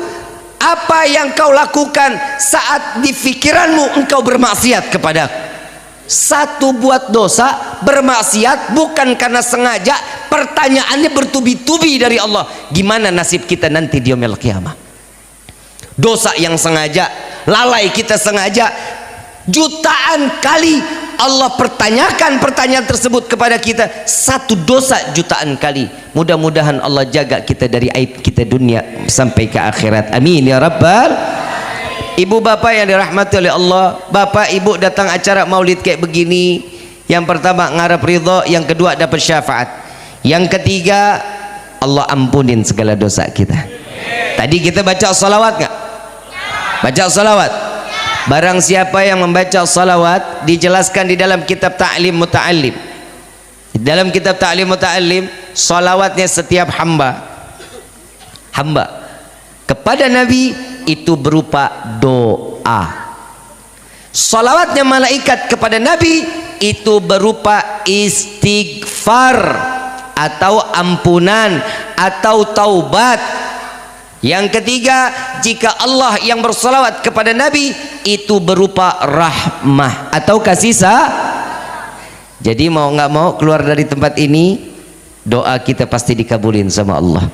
apa yang kau lakukan saat di pikiranmu engkau bermaksiat kepadaku? Satu, buat dosa, bermaksiat bukan karena sengaja. Pertanyaannya bertubi-tubi dari Allah, gimana nasib kita nanti di yaumil qiyamah? Dosa yang sengaja, lalai kita sengaja, jutaan kali Allah pertanyakan pertanyaan tersebut kepada kita. Satu dosa jutaan kali. Mudah-mudahan Allah jaga kita dari aib kita dunia sampai ke akhirat. Amin ya rabbal. Ibu bapak yang dirahmati oleh Allah, bapak ibu datang acara maulid kayak begini, yang pertama ngarep ridho, yang kedua dapat syafaat, yang ketiga Allah ampunin segala dosa kita. Tadi kita baca salawat nggak? Baca salawat. Barang siapa yang membaca salawat, dijelaskan di dalam kitab Ta'lim Muta'allim, di dalam kitab Ta'lim Muta'allim, salawatnya setiap hamba kepada Nabi itu berupa doa. Salawatnya malaikat kepada Nabi itu berupa istighfar atau ampunan atau taubat. Yang ketiga, jika Allah yang bersalawat kepada Nabi itu berupa rahmat. rahmah atau kasih Jadi mau nggak mau keluar dari tempat ini, doa kita pasti dikabulin sama Allah.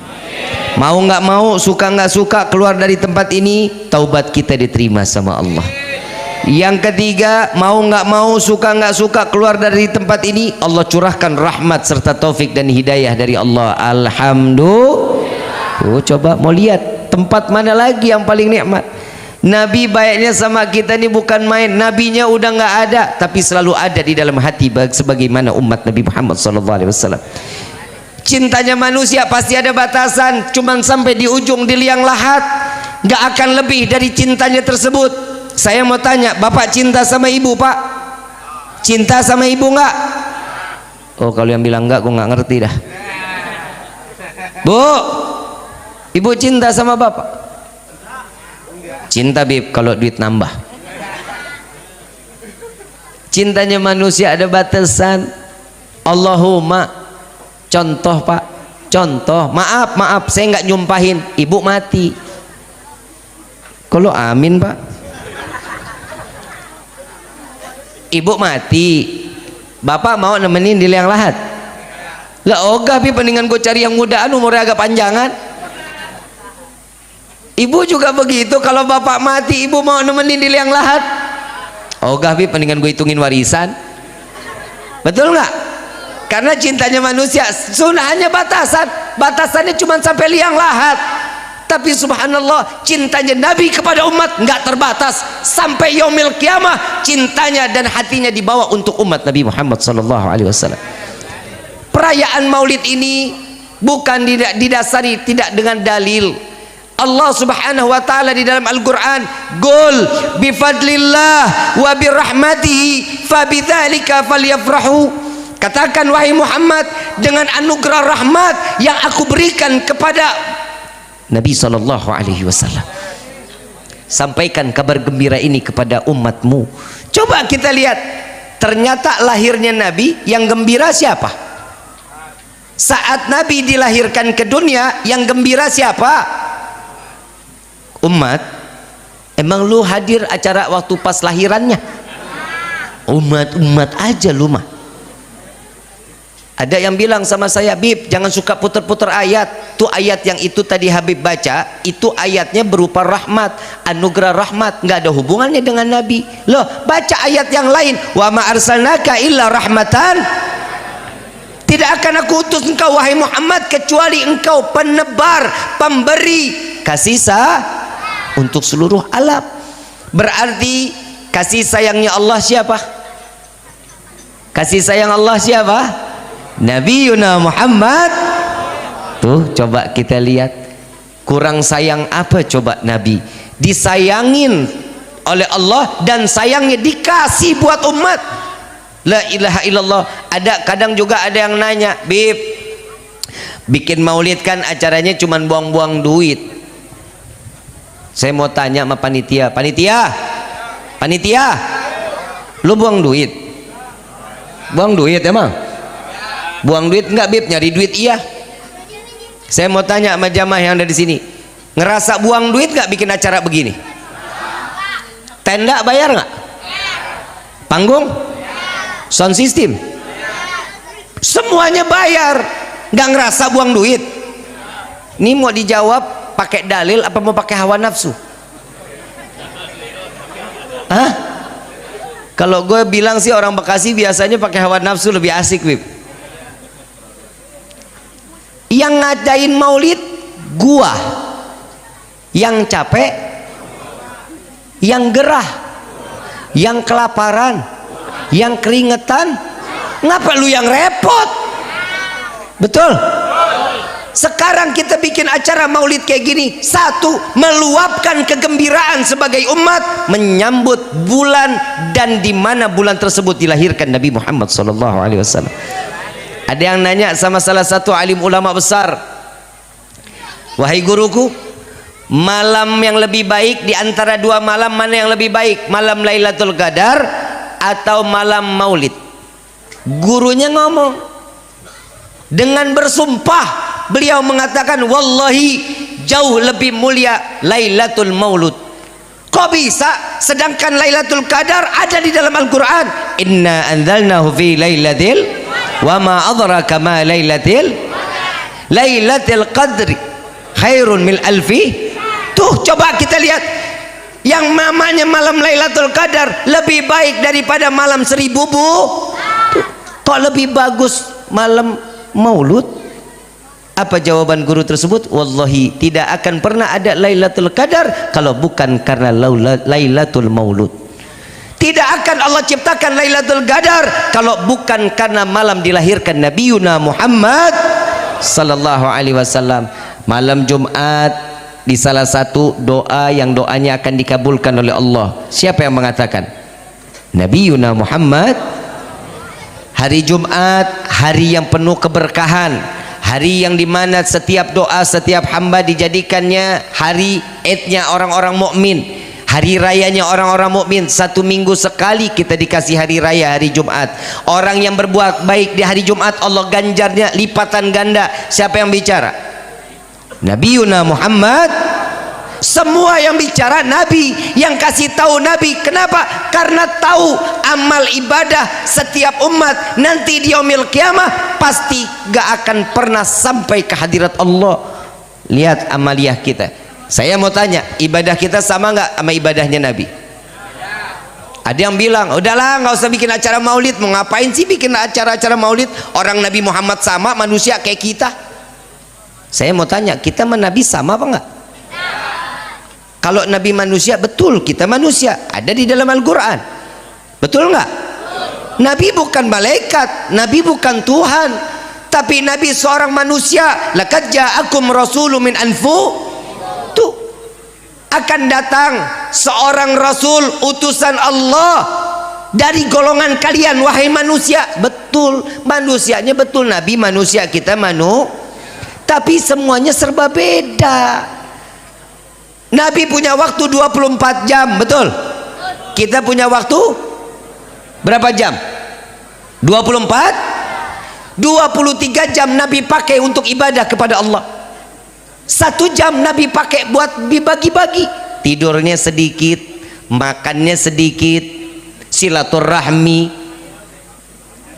Mau nggak mau, suka nggak suka, keluar dari tempat ini, taubat kita diterima sama Allah. Yang ketiga, mau nggak mau, suka nggak suka, keluar dari tempat ini, Allah curahkan rahmat serta taufik dan hidayah dari Allah. Alhamdulillah. Coba mau lihat tempat mana lagi yang paling nikmat. Nabi baiknya sama kita ini bukan main. Nabinya udah nggak ada, tapi selalu ada di dalam hati sebagaimana umat Nabi Muhammad SAW. Cintanya manusia pasti ada batasan, cuman sampai di ujung, di liang lahat, nggak akan lebih dari cintanya tersebut. Saya mau tanya, bapak cinta sama ibu, pak? Cinta sama ibu nggak? Oh, kalau yang bilang nggak, gue nggak ngerti dah. Bu, ibu cinta sama bapak? Cinta, bib, kalau duit nambah. Cintanya manusia ada batasan. Allahumma, contoh pak, contoh, maaf saya nggak nyumpahin, ibu mati. Kalau amin pak, ibu mati, bapak mau nemenin di liang lahat? Lah ogah, bib, mendingan gue cari yang mudaan umurnya agak panjangan. Ibu juga begitu, kalau bapak mati ibu mau nemenin di liang lahat? Ogah, bib, mendingan gue hitungin warisan. Betul nggak? Karena cintanya manusia hanya batasan, batasannya cuma sampai liang lahat. Tapi subhanallah, cintanya Nabi kepada umat nggak terbatas sampai yaumil kiamah. Cintanya dan hatinya dibawa untuk umat Nabi Muhammad SAW. Perayaan Maulid ini bukan didasari tidak dengan dalil. Allah subhanahu wa ta'ala di dalam Al-Quran, Qul bifadlillah wa birahmatihi fabidzalika falyafrahu. Katakan wahai Muhammad, dengan anugerah rahmat yang aku berikan kepada Nabi SAW, sampaikan kabar gembira ini kepada umatmu. Coba kita lihat, ternyata lahirnya Nabi yang gembira siapa? Saat Nabi dilahirkan ke dunia yang gembira siapa? Umat. Emang lu hadir acara waktu pas lahirannya? Umat aja lu mah. Ada yang bilang sama saya, Bib, jangan suka puter-puter ayat. Tuh ayat yang itu tadi Habib baca, itu ayatnya berupa rahmat, anugerah rahmat, nggak ada hubungannya dengan Nabi. Loh, baca ayat yang lain, wa ma arsalnaka illa rahmatan. Tidak akan aku utus engkau wahai Muhammad kecuali engkau penebar, pemberi kasih untuk seluruh alam. Berarti kasih sayangnya Allah siapa? Kasih sayang Allah siapa? Nabiuna Muhammad. Tuh coba kita lihat, kurang sayang apa coba Nabi? Disayangin oleh Allah dan sayangnya dikasih buat umat. La ilaha illallah. Kadang juga ada yang nanya, Bib, bikin maulid kan acaranya cuman buang-buang duit. Saya mau tanya sama panitia, lu buang duit? Buang duit emang? Buang duit enggak, Bib? Nyari duit iya. Saya mau tanya sama jamaah yang ada di sini, ngerasa buang duit nggak bikin acara begini? Tenda bayar nggak? Panggung? Sound system? Semuanya bayar, nggak ngerasa buang duit? Ini mau dijawab pakai dalil apa mau pakai hawa nafsu? Hah? Kalau gue bilang sih orang Bekasi biasanya pakai hawa nafsu lebih asik, Bib. Yang ngadain maulid gua, yang capek, yang gerah, yang kelaparan, yang keringetan, ngapa lu yang repot? Betul? Sekarang kita bikin acara maulid kayak gini, satu, meluapkan kegembiraan sebagai umat menyambut bulan dan di mana bulan tersebut dilahirkan Nabi Muhammad SAW. Ada yang nanya sama salah satu alim ulama besar, wahai guruku, malam yang lebih baik di antara dua malam mana yang lebih baik, malam Lailatul Qadar atau malam Maulid? Gurunya ngomong dengan bersumpah, beliau mengatakan, wallahi jauh lebih mulia Lailatul Maulud. Kok bisa? Sedangkan Lailatul Qadar ada di dalam Al-Quran. Inna anzalnahu fi lailatil wa ma adraka ma lailatil qadri khairun min alfi. Tuh coba kita lihat, yang namanya malam Lailatul Qadar lebih baik daripada malam 1000 bu. Tuh, kok lebih bagus malam Maulud? Apa jawaban guru tersebut? Wallahi tidak akan pernah ada Lailatul Qadar kalau bukan karena Lailatul Maulud. Tidak akan Allah ciptakan Lailatul Qadar kalau bukan karena malam dilahirkan Nabi Yuna Muhammad sallallahu alaihi wasallam. Malam Jumat di salah satu doa yang doanya akan dikabulkan oleh Allah. Siapa yang mengatakan? Nabi Yuna Muhammad. Hari Jumat, hari yang penuh keberkahan, hari yang dimana setiap doa setiap hamba dijadikannya hari idnya orang-orang mukmin, hari rayanya orang-orang mukmin. 1 minggu sekali kita dikasih hari raya hari Jumat. Orang yang berbuat baik di hari Jumat Allah ganjarnya lipatan ganda. Siapa yang bicara? Nabi Yuna Muhammad. Semua yang bicara Nabi, yang kasih tahu Nabi. Kenapa? Karena tahu amal ibadah setiap umat nanti di yaumil kiamah pasti gak akan pernah sampai ke hadirat Allah. Lihat amaliyah kita. Saya mau tanya, ibadah kita sama gak sama ibadahnya Nabi? Ada yang bilang, udahlah gak usah bikin acara maulid. Mau ngapain sih bikin acara-acara maulid? Orang Nabi Muhammad sama manusia kayak kita. Saya mau tanya, kita sama Nabi sama apa enggak? Kalau Nabi manusia, betul kita manusia, ada di dalam Al-Quran, betul nggak? Nabi bukan malaikat, Nabi bukan Tuhan, tapi Nabi seorang manusia. Laqad ja'akum rasulun min anfusikum. Tuh akan datang seorang rasul utusan Allah dari golongan kalian wahai manusia. Betul, manusianya betul, Nabi manusia, kita tapi semuanya serba beda. Nabi punya waktu 24 jam, betul? Kita punya waktu berapa jam? 24? 23 jam Nabi pakai untuk ibadah kepada Allah. 1 jam Nabi pakai buat dibagi-bagi. Tidurnya sedikit, makannya sedikit, silaturahmi.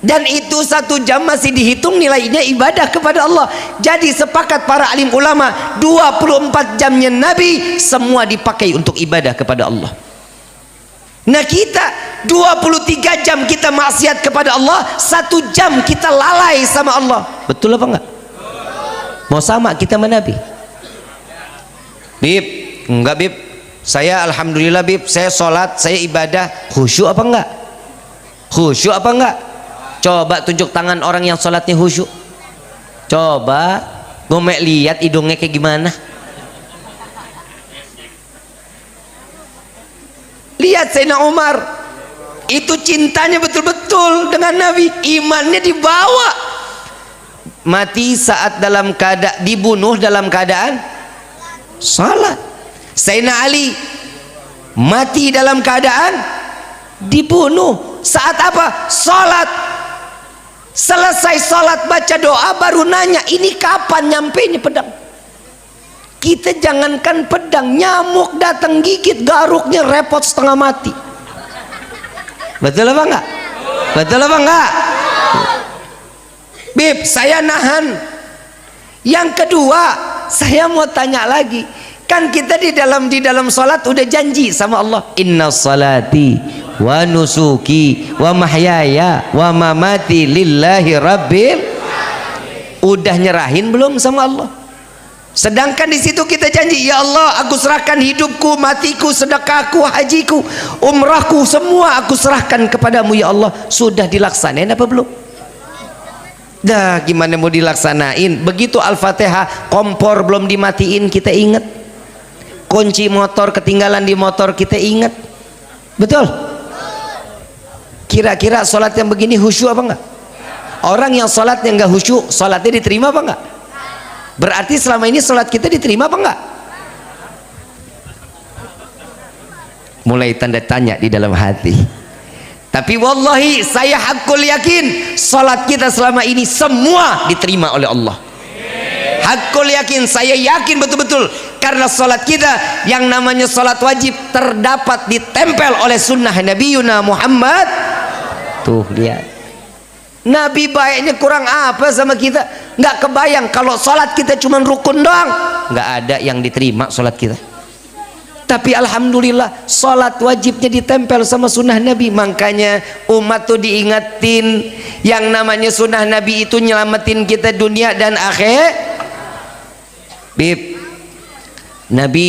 Dan itu 1 jam masih dihitung nilainya ibadah kepada Allah. Jadi sepakat para alim ulama, 24 jamnya Nabi semua dipakai untuk ibadah kepada Allah. Nah kita 23 jam kita maksiat kepada Allah, 1 jam kita lalai sama Allah. Betul apa enggak? Mau sama kita sama Nabi? Bib, enggak Bib, saya alhamdulillah Bib, saya sholat, saya ibadah, khusyuk apa enggak? Khusyuk apa enggak? Coba tunjuk tangan orang yang sholatnya khusyuk. Coba gomek lihat hidungnya kayak gimana. Lihat Sayyidina Umar, itu cintanya betul-betul dengan Nabi, imannya dibawa. Mati saat dalam keadaan dibunuh dalam keadaan salat. Sayyidina Ali mati dalam keadaan dibunuh saat apa? Salat. Selesai sholat baca doa baru nanya, ini kapan nyampenya pedang? Kita jangankan pedang, nyamuk datang gigit garuknya repot setengah mati. Betul apa enggak? Betul apa enggak? Bib, saya nahan. Yang kedua, saya mau tanya lagi. Kan kita di dalam sholat udah janji sama Allah, inna salati wa nusuki wa mahyaya wa mamati lillahi rabbil. Udah nyerahin belum sama Allah? Sedangkan di situ kita janji, ya Allah, aku serahkan hidupku, matiku, sedekahku, hajiku, umrahku, semua aku serahkan kepadamu ya Allah. Sudah dilaksanain apa belum? Dah, gimana mau dilaksanain? Begitu Al-Fatihah kompor belum dimatiin kita ingat, kunci motor ketinggalan di motor kita ingat. Betul? Kira-kira sholat yang begini khusyuk apa enggak? Orang yang sholatnya enggak khusyuk, sholatnya diterima apa enggak? Berarti selama ini sholat kita diterima apa enggak? Mulai tanda tanya di dalam hati. Tapi wallahi saya hakul yakin sholat kita selama ini semua diterima oleh Allah. Hakul yakin, saya yakin betul-betul karena salat kita yang namanya salat wajib terdapat ditempel oleh sunnah Nabi Muhammad. Tuh lihat, Nabi baiknya kurang apa sama kita? Nggak kebayang kalau salat kita cuma rukun doang, nggak ada yang diterima salat kita. Tapi alhamdulillah salat wajibnya ditempel sama sunnah Nabi. Makanya umat tuh diingetin yang namanya sunnah Nabi itu nyelamatin kita dunia dan akhir. Bib, Nabi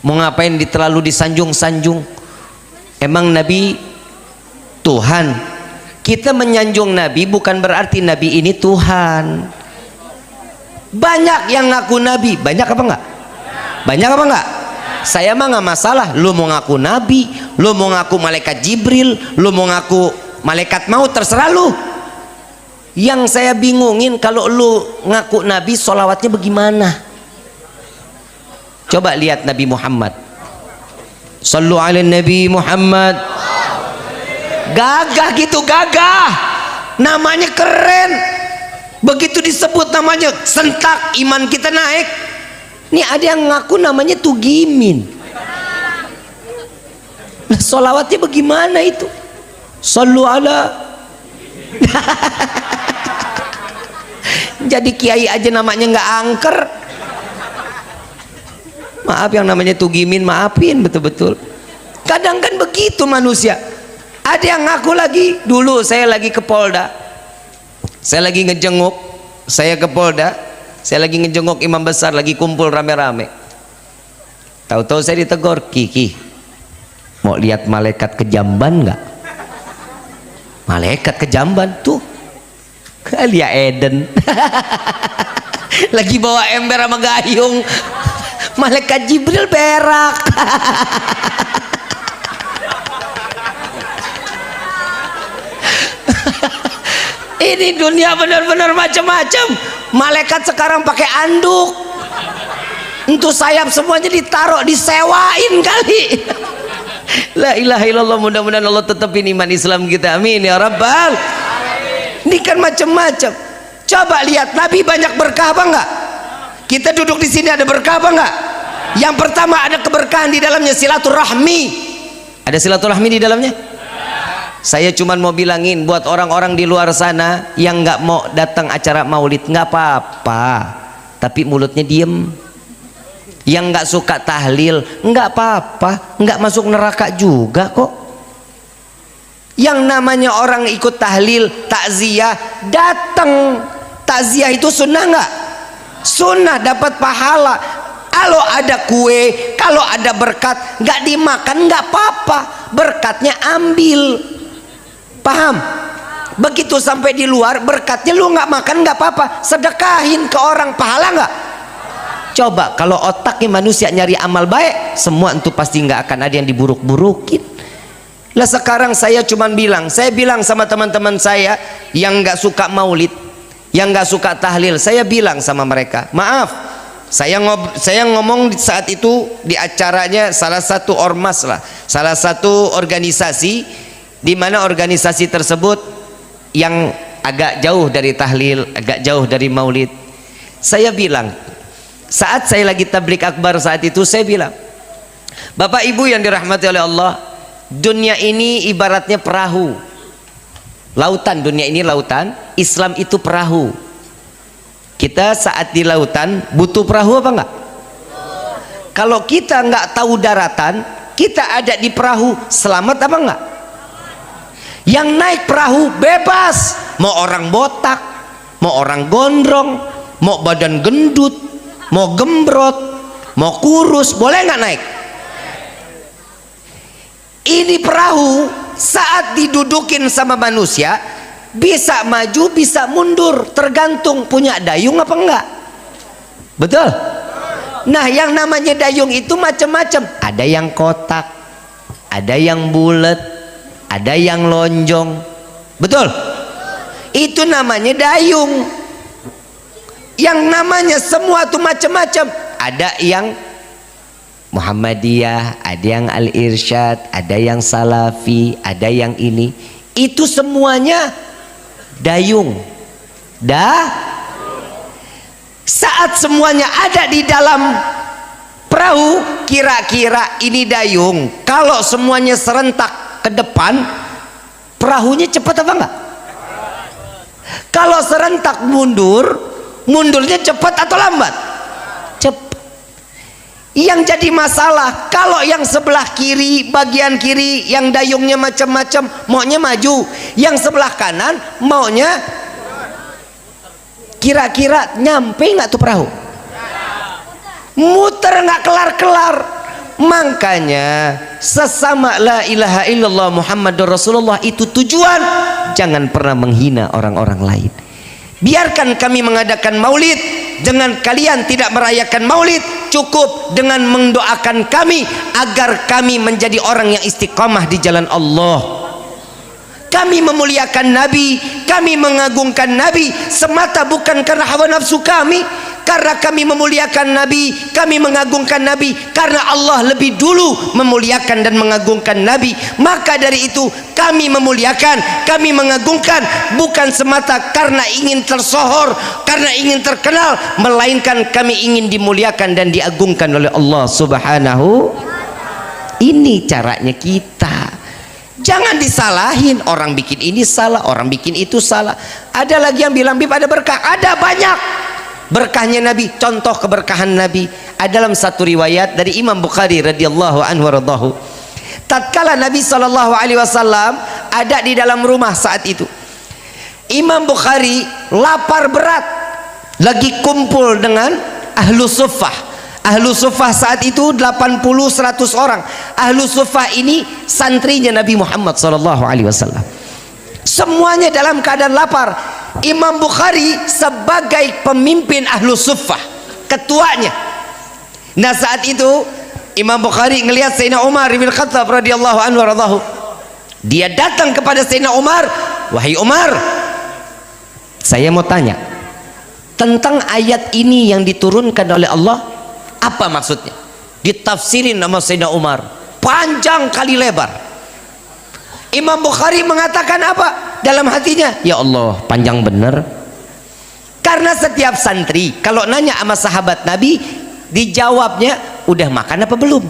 mau ngapain terlalu disanjung-sanjung? Emang Nabi Tuhan? Kita menyanjung Nabi bukan berarti Nabi ini Tuhan. Banyak yang ngaku Nabi, banyak apa enggak? Banyak apa enggak? Saya mah nggak masalah. Lu mau ngaku Nabi, lu mau ngaku malaikat Jibril, lu mau ngaku malaikat maut, terserah lu. Yang saya bingungin kalau lu ngaku Nabi, sholawatnya bagaimana? Coba lihat Nabi Muhammad. Sallu ala Nabi Muhammad. Gagah gitu, gagah. Namanya keren. Begitu disebut namanya sentak iman kita naik. Ini ada yang ngaku namanya Tugimin. Nah, sholawatnya bagaimana itu? Sallu ala. Jadi kiai aja namanya nggak angker. Maaf yang namanya Tugimin, maafin betul-betul. Kadang kan begitu manusia. Ada yang ngaku lagi. Dulu saya lagi ke Polda, saya lagi ngejenguk, saya ke Polda, saya lagi ngejenguk imam besar, lagi kumpul rame-rame. Tahu-tahu saya ditegur, Kiki, mau lihat malaikat ke Jamban nggak? Malaikat ke Jamban tuh, Alia Eden, lagi bawa ember sama gayung, malaikat Jibril berak. Ini dunia benar-benar macam-macam. Malaikat sekarang pakai anduk, untuk sayap semuanya ditaruh, disewain kali. La ilaha illallah. Mudah-mudahan Allah tetapin iman Islam kita, amin ya rabbal. Ini kan macam-macam. Coba lihat Nabi banyak berkah apa enggak? Kita duduk di sini ada berkah apa enggak? Yang pertama ada keberkahan di dalamnya, silaturahmi. Ada silaturahmi di dalamnya. Saya cuman mau bilangin buat orang-orang di luar sana yang nggak mau datang acara maulid, nggak apa-apa, tapi mulutnya diem. Yang nggak suka tahlil, nggak apa-apa, nggak masuk neraka juga kok. Yang namanya orang ikut tahlil, takziah, datang. Takziah itu sunnah nggak? Sunnah, dapat pahala. Kalau ada kue, kalau ada berkat, nggak dimakan nggak apa-apa, berkatnya ambil. Paham? Begitu sampai di luar, berkatnya lu nggak makan nggak apa-apa, sedekahin ke orang, pahala nggak? Coba kalau otaknya manusia nyari amal baik, semua itu pasti nggak akan ada yang diburuk-burukin. Lah sekarang saya cuman bilang, saya bilang sama teman-teman saya yang nggak suka maulid, yang nggak suka tahlil, saya bilang sama mereka, maaf, saya ngomong saat itu di acaranya salah satu ormas lah, salah satu organisasi, di mana organisasi tersebut yang agak jauh dari tahlil, agak jauh dari maulid. Saya bilang, saat saya lagi tablik akbar saat itu, saya bilang, Bapak Ibu yang dirahmati oleh Allah, dunia ini ibaratnya perahu, lautan. Dunia ini lautan, Islam itu perahu. Kita saat di lautan butuh perahu apa enggak? Kalau kita nggak tahu daratan, kita ada di perahu, selamat apa enggak? Yang naik perahu bebas, mau orang botak, mau orang gondrong, mau badan gendut, mau gembrot, mau kurus, boleh nggak naik? Ini perahu saat didudukin sama manusia bisa maju bisa mundur, tergantung punya dayung apa enggak. Betul? Nah, yang namanya dayung itu macam-macam, ada yang kotak, ada yang bulat, ada yang lonjong. Betul? Itu namanya dayung. Yang namanya semua itu macam-macam. Ada yang Muhammadiyah, ada yang Al-Irsyad, ada yang Salafi, ada yang ini. Itu semuanya dayung. Saat semuanya ada di dalam Perahu kira-kira ini dayung, kalau semuanya serentak ke depan, perahunya cepat apa enggak? Kalau serentak mundur, mundurnya cepat atau lambat? Cepat. Yang jadi masalah kalau yang sebelah kiri, bagian kiri yang dayungnya macam-macam maunya maju, yang sebelah kanan maunya, kira-kira nyampe nggak tuh perahu? Muter nggak kelar-kelar. Makanya sesama la ilaha illallah Muhammadur Rasulullah itu tujuan. Jangan pernah menghina orang-orang lain. Biarkan kami mengadakan maulid, dengan kalian tidak merayakan maulid, cukup dengan mendoakan kami agar kami menjadi orang yang istiqamah di jalan Allah. Kami memuliakan Nabi, kami mengagungkan Nabi semata bukan karena hawa nafsu kami, karena kami memuliakan Nabi, kami mengagungkan Nabi karena Allah lebih dulu memuliakan dan mengagungkan Nabi. Maka dari itu kami memuliakan, kami mengagungkan bukan semata karena ingin tersohor, karena ingin terkenal, melainkan kami ingin dimuliakan dan diagungkan oleh Allah Subhanahu. Ini caranya kita. Jangan disalahin, orang bikin ini salah, orang bikin itu salah. Ada lagi yang bilang Bib ada berkah, ada banyak berkahnya Nabi. Contoh keberkahan Nabi ada dalam satu riwayat dari Imam Bukhari radhiyallahu anhu radhahu. Tatkala Nabi SAW ada di dalam rumah saat itu, Imam Bukhari lapar berat, lagi kumpul dengan ahlu suffah. Ahlu suffah saat itu 80-100 orang. Ahlu suffah ini santrinya Nabi Muhammad SAW. Semuanya dalam keadaan lapar. Imam Bukhari sebagai pemimpin ahlu suffah, ketuanya. Nah saat itu Imam Bukhari ngelihat Sayyidina Umar bin Khattab radhiyallahu anhu radhahu. Dia datang kepada Sayyidina Umar, wahai Umar, saya mau tanya tentang ayat ini yang diturunkan oleh Allah. Apa maksudnya? Ditafsirin nama Sayyidina Umar, panjang kali lebar. Imam Bukhari mengatakan apa dalam hatinya? Ya Allah, panjang bener. Karena setiap santri kalau nanya sama sahabat Nabi, dijawabnya udah makan apa belum.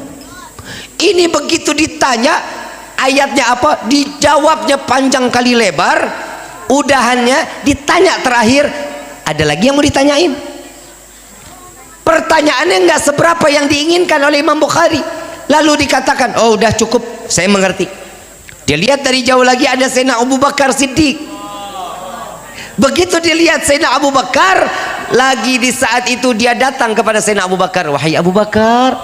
Ini begitu ditanya ayatnya apa, dijawabnya panjang kali lebar. Udahannya ditanya terakhir, ada lagi yang mau ditanyain? Pertanyaannya nggak seberapa yang diinginkan oleh Imam Bukhari. Lalu dikatakan, oh udah cukup, saya mengerti. Dia lihat dari jauh lagi ada Sayyidina Abu Bakar Siddiq. Begitu dilihat Sayyidina Abu Bakar, lagi di saat itu dia datang kepada Sayyidina Abu Bakar, wahai Abu Bakar,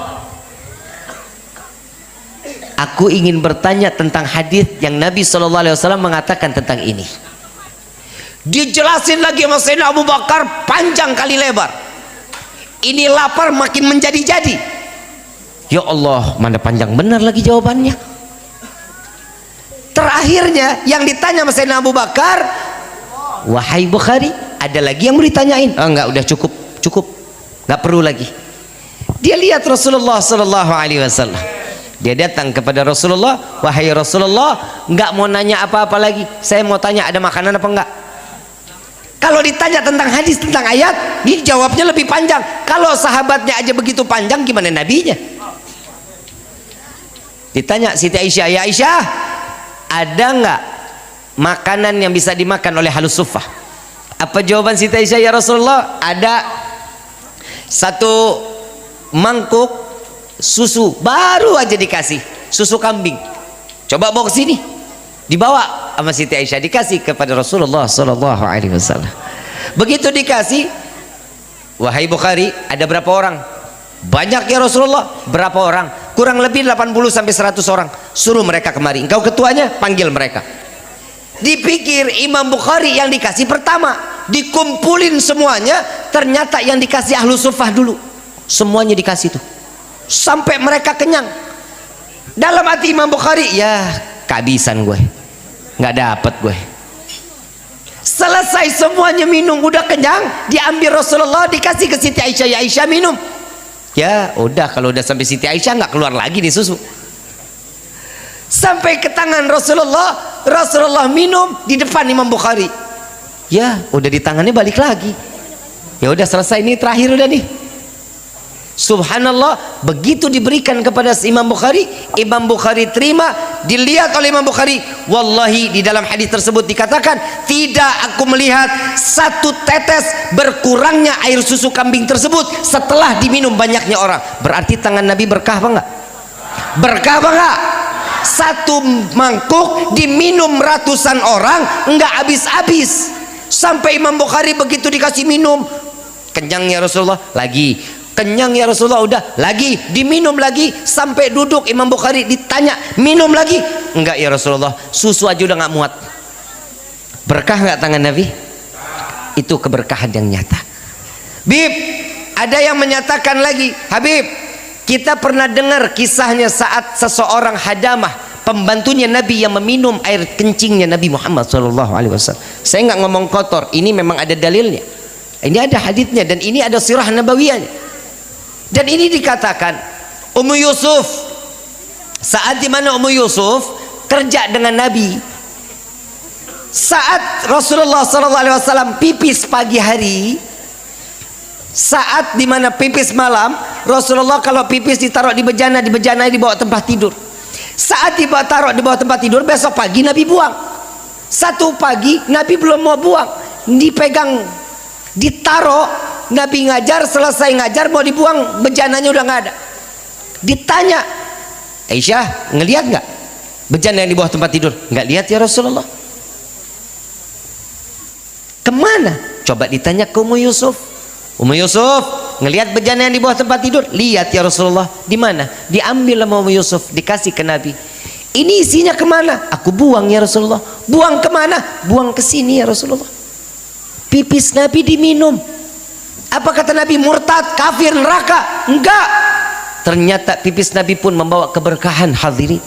aku ingin bertanya tentang hadis yang Nabi SAW mengatakan tentang ini. Dijelasin lagi sama Sayyidina Abu Bakar panjang kali lebar. Ini lapar makin menjadi-jadi. Ya Allah, mana panjang benar lagi jawabannya. Terakhirnya yang ditanya sama Sayyidina Abu Bakar, wahai Bukhari, ada lagi yang mau ditanyain? Oh enggak, udah cukup, cukup, nggak perlu lagi. Dia lihat Rasulullah SAW. Dia datang kepada Rasulullah, wahai Rasulullah, nggak mau nanya apa-apa lagi. Saya mau tanya ada makanan apa enggak? Kalau ditanya tentang hadis, tentang ayat, ini jawabnya lebih panjang. Kalau sahabatnya aja begitu panjang, gimana nabinya? Ditanya Siti Aisyah, ya Aisyah, ada nggak makanan yang bisa dimakan oleh halus suffah? Apa jawaban Siti Aisyah? Ya Rasulullah, ada satu mangkuk susu, baru aja dikasih susu kambing. Coba bawa ke sini. Dibawa sama Siti Aisyah, dikasih kepada Rasulullah SAW. Begitu dikasih, wahai Bukhari, ada berapa orang? Banyak ya Rasulullah. Berapa orang? Kurang lebih 80-100 orang. Suruh mereka kemari. Engkau ketuanya, panggil mereka. Dipikir Imam Bukhari yang dikasih pertama, dikumpulin semuanya, ternyata yang dikasih ahlu suffah dulu. Semuanya dikasih tuh sampai mereka kenyang. Dalam hati Imam Bukhari, ya kehabisan gue, nggak dapet gue. Selesai semuanya minum, udah kenyang, diambil Rasulullah, dikasih ke Siti Aisyah. Ya Aisyah, minum. Ya udah, kalau udah sampai Siti Aisyah nggak keluar lagi nih susu. Sampai ke tangan Rasulullah, Rasulullah minum di depan Imam Bukhari. Ya udah, di tangannya balik lagi. Ya udah selesai, ini terakhir udah nih. Subhanallah, begitu diberikan kepada Imam Bukhari, Imam Bukhari terima, dilihat oleh Imam Bukhari. Wallahi di dalam hadis tersebut dikatakan, tidak aku melihat satu tetes berkurangnya air susu kambing tersebut setelah diminum banyaknya orang. Berarti tangan Nabi berkah apa enggak? Berkah apa enggak? Satu mangkuk diminum ratusan orang, enggak habis-habis. Sampai Imam Bukhari begitu dikasih minum, kenyang ya Rasulullah, lagi kenyang ya Rasulullah, udah lagi diminum lagi, sampai duduk Imam Bukhari ditanya, minum lagi? Enggak ya Rasulullah, susu aja udah nggak muat. Berkah nggak tangan Nabi? Itu keberkahan yang nyata. Bib, ada yang menyatakan lagi, Habib, kita pernah dengar kisahnya saat seseorang Hadamah, pembantunya Nabi yang meminum air kencingnya Nabi Muhammad SAW. Saya nggak ngomong kotor, ini memang ada dalilnya, ini ada haditsnya, dan ini ada sirah nabawiyahnya. Dan ini dikatakan Ummu Yusuf, saat dimana Ummu Yusuf kerja dengan Nabi, saat Rasulullah SAW pipis pagi hari, saat dimana pipis malam, Rasulullah kalau pipis ditaruh di bejana, di bejana dibawa tempat tidur. Saat taruh di bawah tempat tidur, besok pagi Nabi buang. Satu pagi Nabi belum mau buang, dipegang, ditaruh. Nabi ngajar, selesai ngajar mau dibuang, bejananya udah nggak ada. Ditanya, Aisyah ngelihat nggak bejana yang di bawah tempat tidur? Nggak lihat ya Rasulullah. Kemana? Coba ditanya ke Ummu Yusuf. Ummu Yusuf ngelihat bejana yang di bawah tempat tidur? Lihat ya Rasulullah. Di mana? Diambil sama Ummu Yusuf, dikasih ke Nabi. Ini isinya kemana? Aku buang ya Rasulullah. Buang kemana? Buang ke sini ya Rasulullah. Pipis Nabi diminum. Apa kata Nabi? Murtad, kafir, neraka? Enggak. Ternyata pipis Nabi pun membawa keberkahan. Hadirin,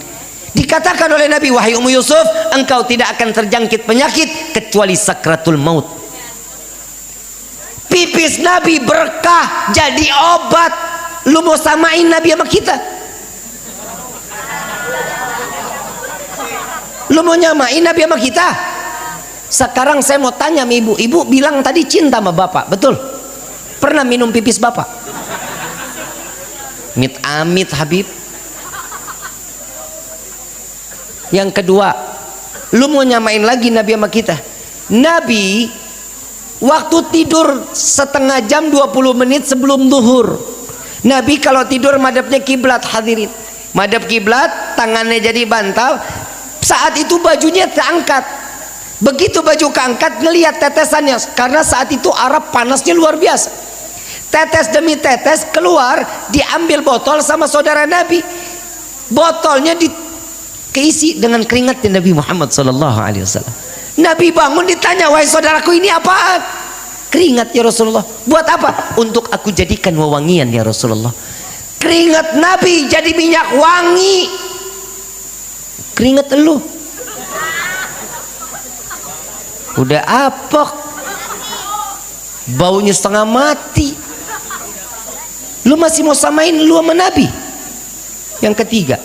dikatakan oleh Nabi, wahai Ummu Yusuf, engkau tidak akan terjangkit penyakit kecuali sakratul maut. Pipis Nabi berkah, jadi obat. Lu mau samain Nabi sama kita? Lu mau nyamain Nabi sama kita? Sekarang saya mau tanya sama ibu. Ibu bilang tadi cinta sama bapak, betul? Pernah minum pipis bapak? Mit amit Habib. Yang kedua, lu mau nyamain lagi Nabi sama kita? Nabi waktu tidur setengah jam 20 menit sebelum duhur. Nabi kalau tidur madhabnya kiblat. Hadirin, madhab kiblat, tangannya jadi bantal. Saat itu bajunya terangkat. Begitu baju keangkat, ngelihat tetesannya, karena saat itu Arab panasnya luar biasa. Tetes demi tetes keluar, diambil botol sama saudara Nabi. Botolnya keisi dengan keringatnya Nabi Muhammad SAW. Nabi bangun, ditanya, wahai saudaraku, ini apaan? Keringat ya Rasulullah. Buat apa? Untuk aku jadikan wewangian ya Rasulullah. Keringat Nabi jadi minyak wangi. Keringat elu udah apek, baunya setengah mati. Lu masih mau samain lu sama Nabi? Yang ketiga,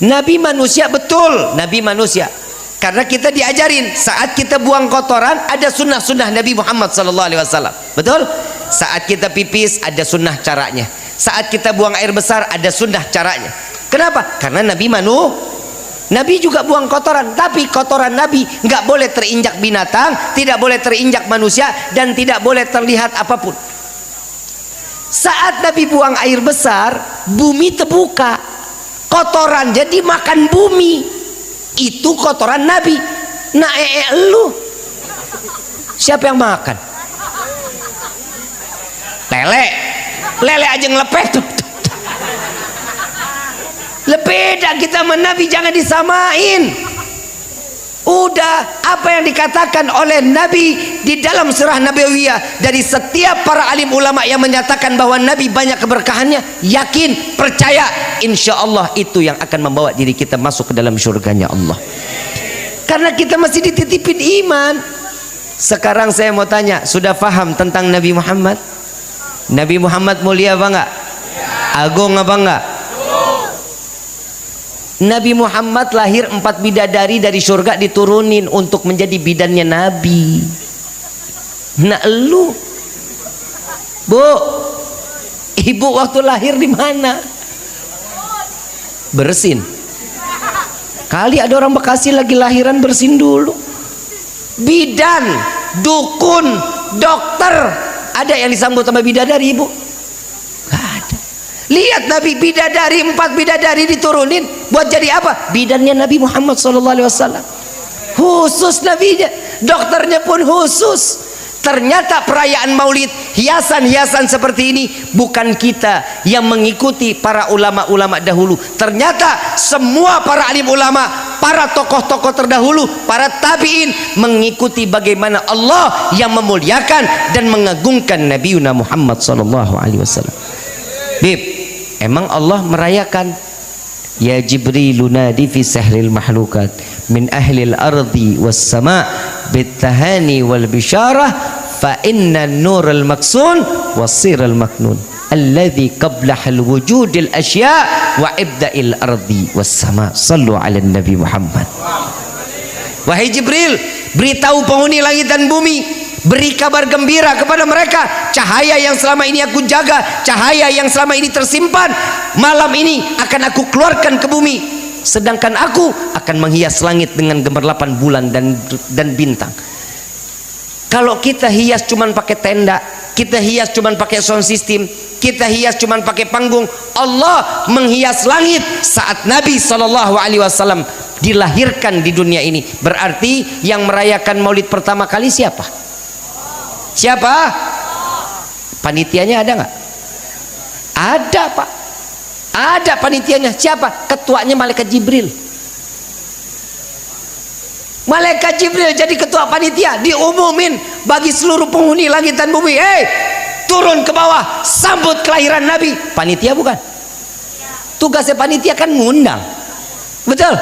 Nabi manusia, betul, Nabi manusia. Karena kita diajarin saat kita buang kotoran ada sunnah-sunnah Nabi Muhammad SAW, betul? Saat kita pipis ada sunnah caranya. Saat kita buang air besar ada sunnah caranya. Kenapa? Karena Nabi juga buang kotoran, tapi kotoran Nabi nggak boleh terinjak binatang, tidak boleh terinjak manusia, dan tidak boleh terlihat apapun. Saat Nabi buang air besar, bumi terbuka, kotoran jadi makan bumi. Itu kotoran Nabi. Nah, lu siapa yang makan? Lele aja ngelepet tuh. Beda kita sama Nabi, jangan disamain. Udah apa yang dikatakan oleh Nabi di dalam surah Nabawiyah dari setiap para alim ulama yang menyatakan bahwa Nabi banyak keberkahannya, yakin, percaya, insya Allah itu yang akan membawa diri kita masuk ke dalam surganya Allah. Karena kita masih dititipin iman. Sekarang saya mau tanya, sudah paham tentang Nabi Muhammad? Nabi Muhammad mulia apa enggak? Agung apa enggak? Nabi Muhammad lahir 4 bidadari dari surga diturunin untuk menjadi bidannya Nabi. Nah lu Bu, Ibu waktu lahir di mana? Bersin. Kali ada orang Bekasi lagi lahiran bersin dulu. Bidan, dukun, dokter, ada yang disambut sama bidadari ibu? Gak ada. Lihat Nabi, bidadari, 4 bidadari diturunin buat jadi apa? Bidannya Nabi Muhammad SAW. Khusus nabinya, dokternya pun khusus. Ternyata perayaan maulid, hiasan-hiasan seperti ini bukan kita yang mengikuti para ulama-ulama dahulu. Ternyata semua para alim ulama, para tokoh-tokoh terdahulu, para tabi'in mengikuti bagaimana Allah yang memuliakan dan mengagungkan Nabiuna Muhammad SAW. Bib, emang Allah merayakan? Ya Jibrilu nadi fi sahril mahlukat min ahlil ardi was sama' bitahani wal bisyarah fa inna nural maksun wasiral maknun alladhi qablahal wujudil asya' wa ibda'il ardi was sama'. Sallu ala Nabi Muhammad. Wahai Jibril, beritahu penghuni langit dan bumi, beri kabar gembira kepada mereka, cahaya yang selama ini aku jaga, cahaya yang selama ini tersimpan, malam ini akan aku keluarkan ke bumi, sedangkan aku akan menghias langit dengan gemerlapan bulan dan bintang. Kalau kita hias cuman pakai tenda, kita hias cuman pakai sound system, kita hias cuman pakai panggung, Allah menghias langit saat Nabi SAW dilahirkan di dunia ini. Berarti yang merayakan maulid pertama kali siapa? Siapa? Panitianya ada nggak? Ada Pak, ada panitianya. Siapa? Ketuanya Malaikat Jibril. Malaikat Jibril jadi ketua panitia, diumumin bagi seluruh penghuni langit dan bumi, turun ke bawah sambut kelahiran Nabi. Panitia bukan? Tugasnya panitia kan ngundang, betul?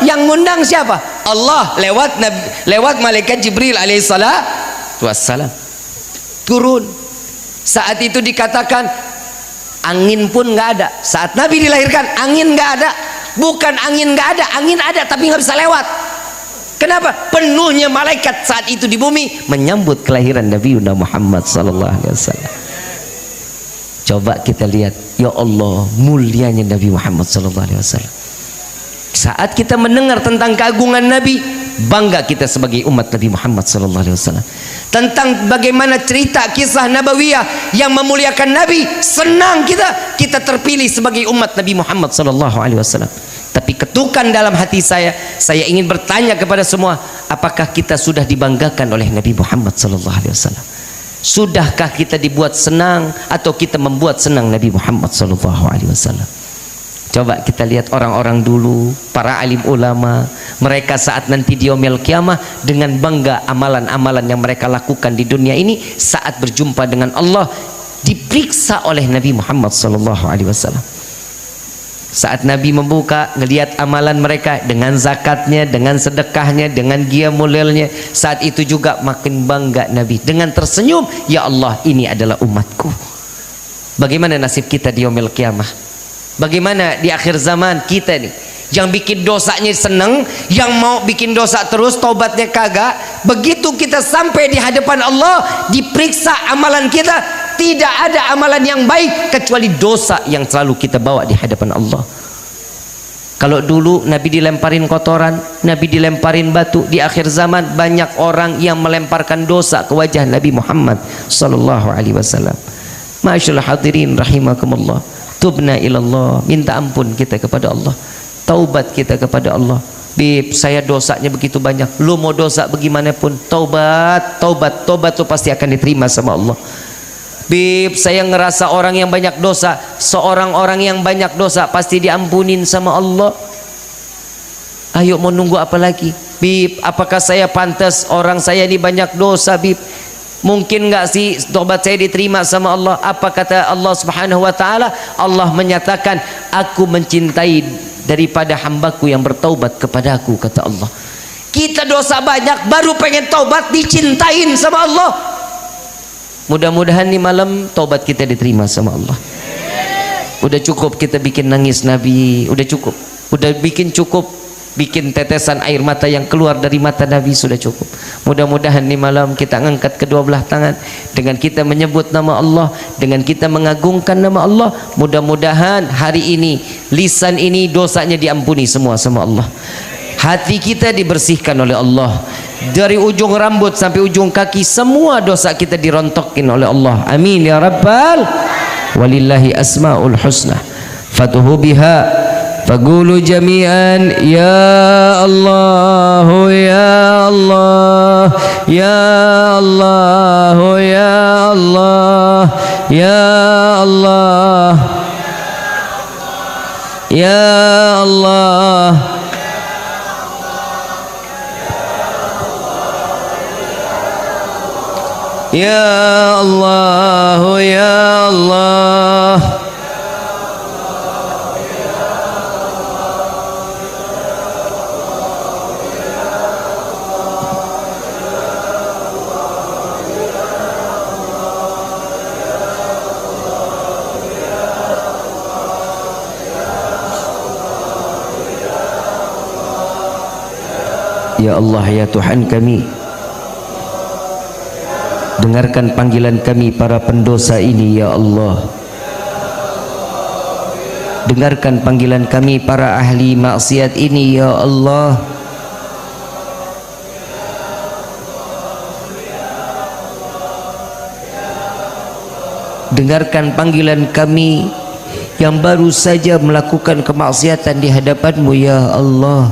Yang ngundang siapa? Allah lewat Malaikat Jibril alaihissalatu wassalam. Turun. Saat itu dikatakan angin pun nggak ada. Saat Nabi dilahirkan angin nggak ada. Bukan angin nggak ada, angin ada tapi nggak bisa lewat. Kenapa? Penuhnya malaikat saat itu di bumi menyambut kelahiran Nabi Muhammad SAW. Coba kita lihat, ya Allah, mulianya Nabi Muhammad SAW. Saat kita mendengar tentang keagungan Nabi, bangga kita sebagai umat Nabi Muhammad SAW. Tentang bagaimana cerita kisah nabawiyah yang memuliakan Nabi, senang kita terpilih sebagai umat Nabi Muhammad SAW. Tapi ketukan dalam hati saya ingin bertanya kepada semua, apakah kita sudah dibanggakan oleh Nabi Muhammad SAW? Sudahkah kita dibuat senang atau kita membuat senang Nabi Muhammad SAW? Coba kita lihat orang-orang dulu, para alim ulama, mereka saat nanti di yaumil kiamah dengan bangga amalan-amalan yang mereka lakukan di dunia ini, saat berjumpa dengan Allah diperiksa oleh Nabi Muhammad SAW. Saat Nabi membuka, ngelihat amalan mereka dengan zakatnya, dengan sedekahnya, dengan qiyamulailnya, saat itu juga makin bangga Nabi dengan tersenyum, ya Allah, ini adalah umatku. Bagaimana nasib kita di yaumil kiamah? Bagaimana di akhir zaman kita nih, yang bikin dosanya seneng, yang mau bikin dosa terus, taubatnya kagak. Begitu kita sampai di hadapan Allah, diperiksa amalan kita, tidak ada amalan yang baik kecuali dosa yang selalu kita bawa di hadapan Allah. Kalau dulu Nabi dilemparin kotoran, Nabi dilemparin batu, di akhir zaman banyak orang yang melemparkan dosa ke wajah Nabi Muhammad sallallahu alaihi wasallam. Masyaallah hadirin rahimakumullah. Tubna ilallah, minta ampun kita kepada Allah, taubat kita kepada Allah. Bib, saya dosanya begitu banyak, lu mau dosa bagaimanapun, taubat tuh pasti akan diterima sama Allah. Bib, saya ngerasa orang yang banyak dosa, seorang orang yang banyak dosa pasti diampunin sama Allah. Ayo, mau nunggu apa lagi? Bib, apakah saya pantas orang saya ini banyak dosa, Bib? Mungkin nggak sih tobat saya diterima sama Allah? Apa kata Allah Subhanahu wa taala? Allah menyatakan, aku mencintai daripada hambaku yang bertaubat kepadaku, kata Allah. Kita dosa banyak baru pengen taubat, dicintain sama Allah. Mudah-mudahan nih malam taubat kita diterima sama Allah. Udah cukup kita bikin nangis Nabi, udah cukup. Udah bikin cukup bikin tetesan air mata yang keluar dari mata Nabi sudah cukup. Mudah-mudahan di malam kita angkat kedua belah tangan dengan kita menyebut nama Allah, dengan kita mengagungkan nama Allah. Mudah-mudahan hari ini lisan ini dosanya diampuni semua sama Allah. Hati kita dibersihkan oleh Allah. Dari ujung rambut sampai ujung kaki semua dosa kita dirontokin oleh Allah. Amin ya rabbal. Walillahi asmaul husna fatuhu biha faqulu jami'an ya Allah ya Allah ya Allah ya Allah ya Allah ya Allah ya Allah ya Allah. Ya Allah ya Tuhan kami, dengarkan panggilan kami para pendosa ini ya Allah. Dengarkan panggilan kami para ahli maksiat ini ya Allah. Dengarkan panggilan kami yang baru saja melakukan kemaksiatan di hadapan-Mu ya Allah.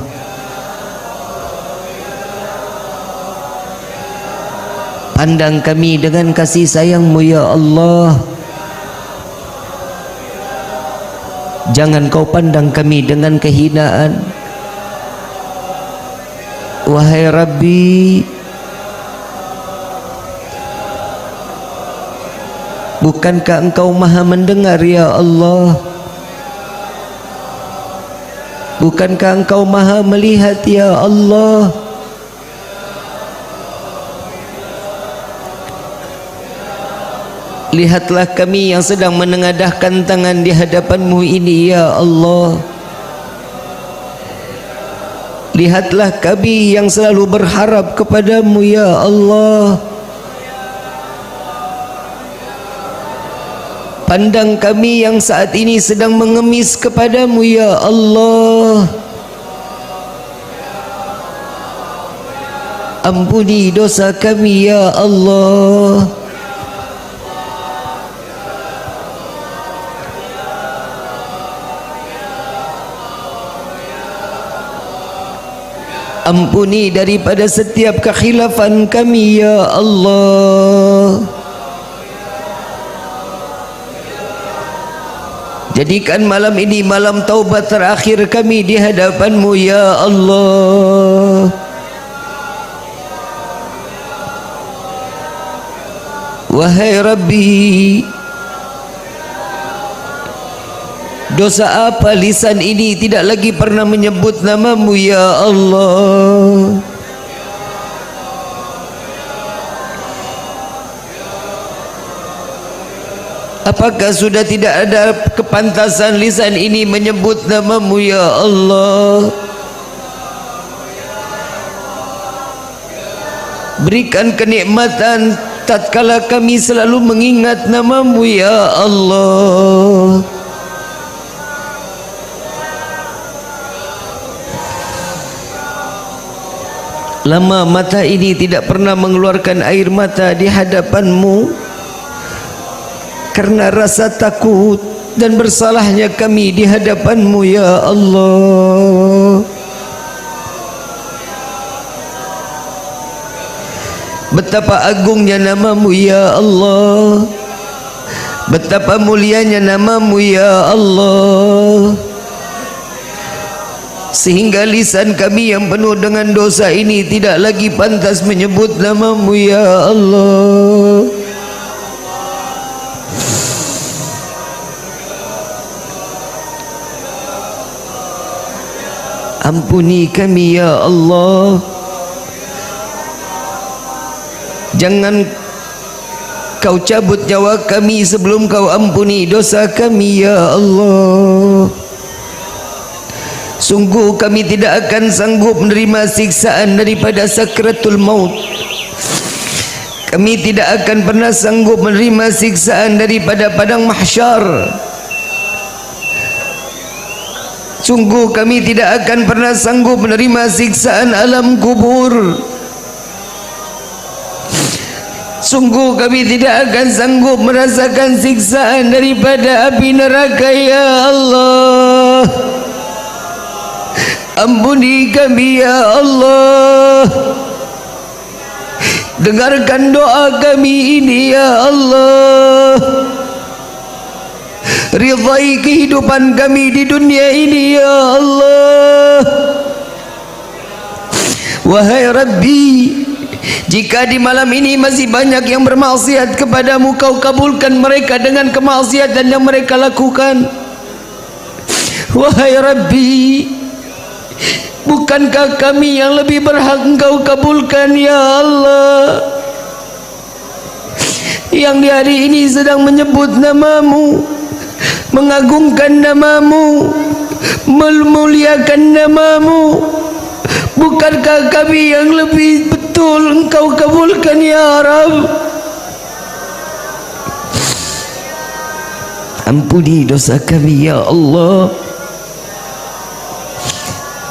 Pandang kami dengan kasih sayang-Mu ya Allah. Jangan Kau pandang kami dengan kehinaan. Wahai Rabbi, bukankah Engkau maha mendengar ya Allah? Bukankah Engkau maha melihat ya Allah? Lihatlah kami yang sedang menengadahkan tangan di hadapan-Mu ini ya Allah. Lihatlah kami yang selalu berharap kepada-Mu ya Allah. Pandang kami yang saat ini sedang mengemis kepada-Mu ya Allah. Ampuni dosa kami ya Allah. Ampuni daripada setiap kekhilafan kami ya Allah. Jadikan malam ini malam taubat terakhir kami di hadapan-Mu ya Allah. Wahai Rabbi, dosa apa lisan ini tidak lagi pernah menyebut nama-Mu ya Allah. Apakah sudah tidak ada kepantasan lisan ini menyebut nama-Mu ya Allah? Berikan kenikmatan tatkala kami selalu mengingat nama-Mu ya Allah. Lama mata ini tidak pernah mengeluarkan air mata di hadapan-Mu karena rasa takut dan bersalahnya kami di hadapan-Mu ya Allah. Betapa agungnya nama-Mu ya Allah. Betapa mulianya nama-Mu ya Allah, sehingga lisan kami yang penuh dengan dosa ini tidak lagi pantas menyebut nama-Mu ya Allah. Ampuni kami ya Allah. Jangan Kau cabut nyawa kami sebelum Kau ampuni dosa kami ya Allah. Sungguh kami tidak akan sanggup menerima siksaan daripada sakratul maut. Kami tidak akan pernah sanggup menerima siksaan daripada padang mahsyar. Sungguh kami tidak akan pernah sanggup menerima siksaan alam kubur. Sungguh kami tidak akan sanggup merasakan siksaan daripada api neraka, ya Allah. Ampuni kami, ya Allah. Dengarkan doa kami ini, ya Allah. Ridhai kehidupan kami di dunia ini, ya Allah. Wahai Rabbi, jika di malam ini masih banyak yang bermaksiat kepadamu, kau kabulkan mereka dengan kemaksiatan yang mereka lakukan. Wahai Rabbi, bukankah kami yang lebih berhak engkau kabulkan, ya Allah, yang di hari ini sedang menyebut namamu, mengagungkan namamu, memuliakan namamu. Bukankah kami yang lebih betul engkau kabulkan, ya Rabb? Ampuni dosa kami, ya Allah.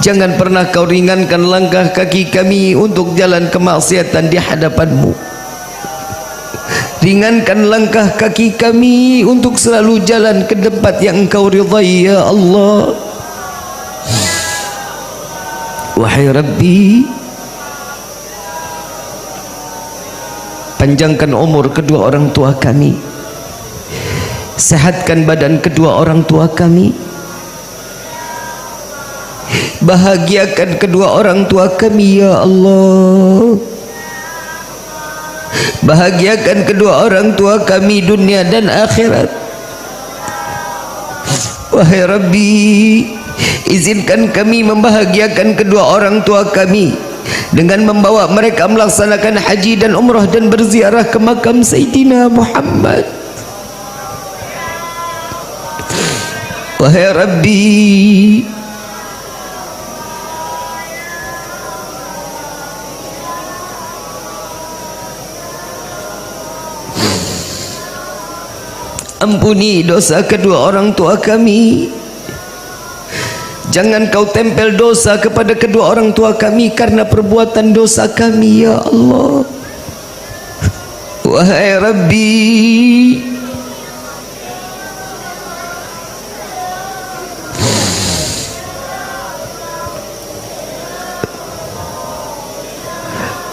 Jangan pernah kau ringankan langkah kaki kami untuk jalan kemaksiatan di hadapanmu. Ringankan langkah kaki kami untuk selalu jalan ke tempat yang engkau ridhai, ya Allah. Wahai Rabbi, panjangkan umur kedua orang tua kami, sehatkan badan kedua orang tua kami, bahagiakan kedua orang tua kami, ya Allah. Bahagiakan kedua orang tua kami dunia dan akhirat. Wahai Rabbi, izinkan kami membahagiakan kedua orang tua kami dengan membawa mereka melaksanakan haji dan umrah dan berziarah ke makam Sayyidina Muhammad. Wahai Rabbi, ampuni dosa kedua orang tua kami. Jangan kau tempel dosa kepada kedua orang tua kami karena perbuatan dosa kami, ya Allah. Wahai Rabbi,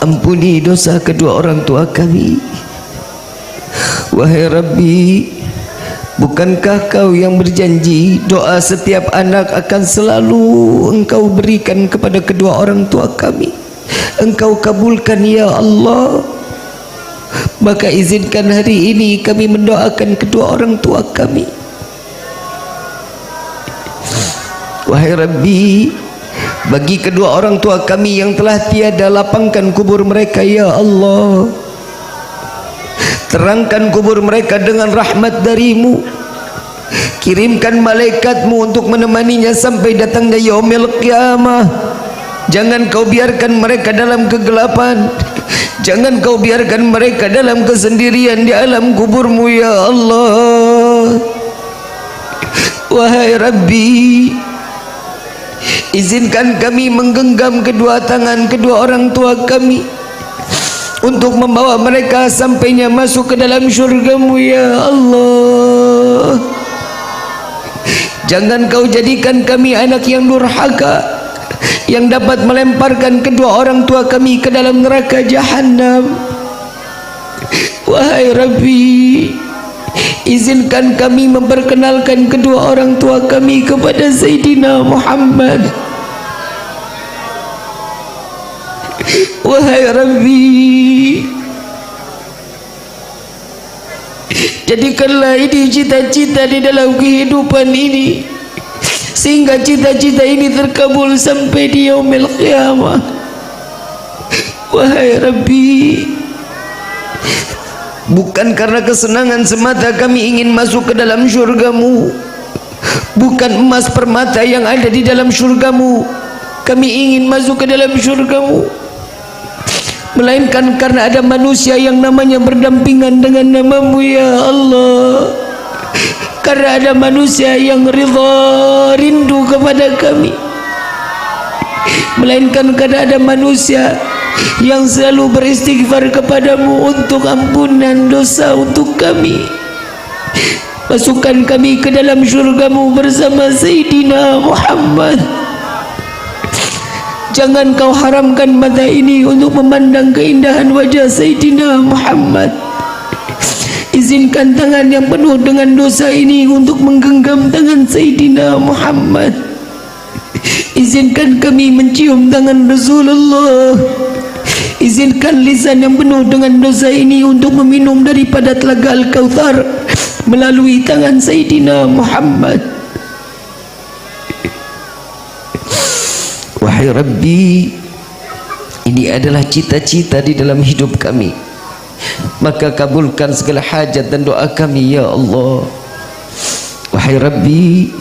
ampuni dosa kedua orang tua kami. Wahai Rabbi, bukankah kau yang berjanji doa setiap anak akan selalu engkau berikan kepada kedua orang tua kami? Engkau kabulkan, ya Allah. Maka izinkan hari ini kami mendoakan kedua orang tua kami. Wahai Rabbi, bagi kedua orang tua kami yang telah tiada, lapangkan kubur mereka, ya Allah. Terangkan kubur mereka dengan rahmat darimu. Kirimkan malaikatmu untuk menemaninya sampai datangnya yaumil qiyamah. Jangan kau biarkan mereka dalam kegelapan. Jangan kau biarkan mereka dalam kesendirian di alam kuburmu, ya Allah. Wahai Rabbi, izinkan kami menggenggam kedua tangan kedua orang tua kami untuk membawa mereka sampainya masuk ke dalam syurga-Mu, ya Allah. Jangan kau jadikan kami anak yang durhaka, yang dapat melemparkan kedua orang tua kami ke dalam neraka jahanam. Wahai Rabbi, izinkan kami memperkenalkan kedua orang tua kami kepada Sayyidina Muhammad. Wahai Rabbi, jadikanlah ini cita-cita di dalam kehidupan ini, sehingga cita-cita ini terkabul sampai di yaumil qiyamah. Wahai Rabbi, bukan karena kesenangan semata kami ingin masuk ke dalam syurga-Mu, bukan emas permata yang ada di dalam syurgamu. Kami ingin masuk ke dalam syurgamu, melainkan karena ada manusia yang namanya berdampingan dengan namamu ya Allah. Karena ada manusia yang ridha, rindu kepada kami, melainkan karena ada manusia yang selalu beristighfar kepadamu untuk ampunan dosa untuk kami. Masukkan kami ke dalam syurgamu bersama Sayyidina Muhammad. Jangan kau haramkan mata ini untuk memandang keindahan wajah Sayyidina Muhammad. Izinkan tangan yang penuh dengan dosa ini untuk menggenggam tangan Sayyidina Muhammad. Izinkan kami mencium tangan Rasulullah. Izinkan lisan yang penuh dengan dosa ini untuk meminum daripada telaga Al-Kautsar melalui tangan Sayyidina Muhammad. Wahai Rabbi, ini adalah cita-cita di dalam hidup kami, maka kabulkan segala hajat dan doa kami ya Allah. Wahai Rabbi,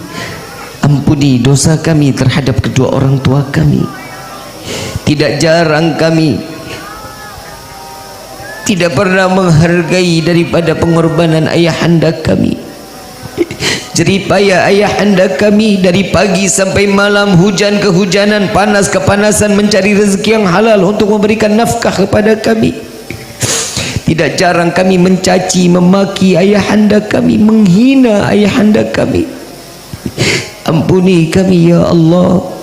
ampuni dosa kami terhadap kedua orang tua kami. Tidak jarang kami tidak pernah menghargai daripada pengorbanan ayahanda kami, jeripaya ayahanda kami dari pagi sampai malam, hujan kehujanan, panas kepanasan, mencari rezeki yang halal untuk memberikan nafkah kepada kami. Tidak jarang kami mencaci, memaki ayahanda kami, menghina ayahanda kami. Ampuni kami ya Allah.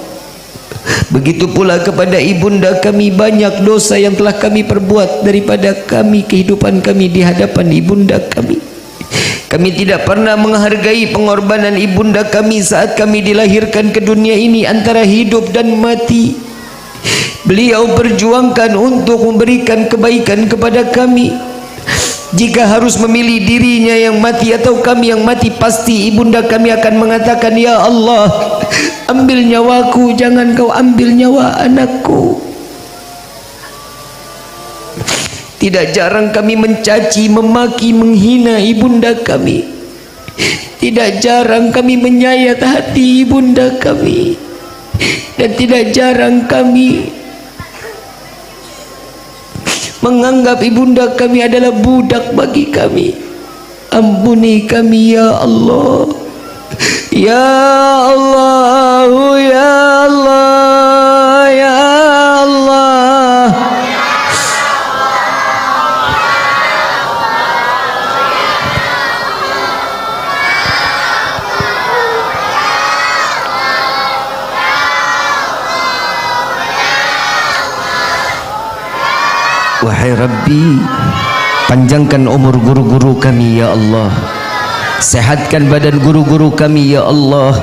Begitu pula kepada ibunda kami, banyak dosa yang telah kami perbuat daripada kami, kehidupan kami di hadapan ibunda kami. Kami tidak pernah menghargai pengorbanan ibunda kami saat kami dilahirkan ke dunia ini antara hidup dan mati. Beliau berjuangkan untuk memberikan kebaikan kepada kami. Jika harus memilih dirinya yang mati atau kami yang mati, pasti ibunda kami akan mengatakan, ya Allah, ambil nyawaku, jangan kau ambil nyawa anakku. Tidak jarang kami mencaci, memaki, menghina ibunda kami. Tidak jarang kami menyayat hati ibunda kami. Dan tidak jarang kami menganggap ibunda kami adalah budak bagi kami. Ampuni kami ya Allah. Ya Allah, ya Allah, ya Allah. Wahai Rabbi, panjangkan umur guru-guru kami ya Allah. Sehatkan badan guru-guru kami ya Allah.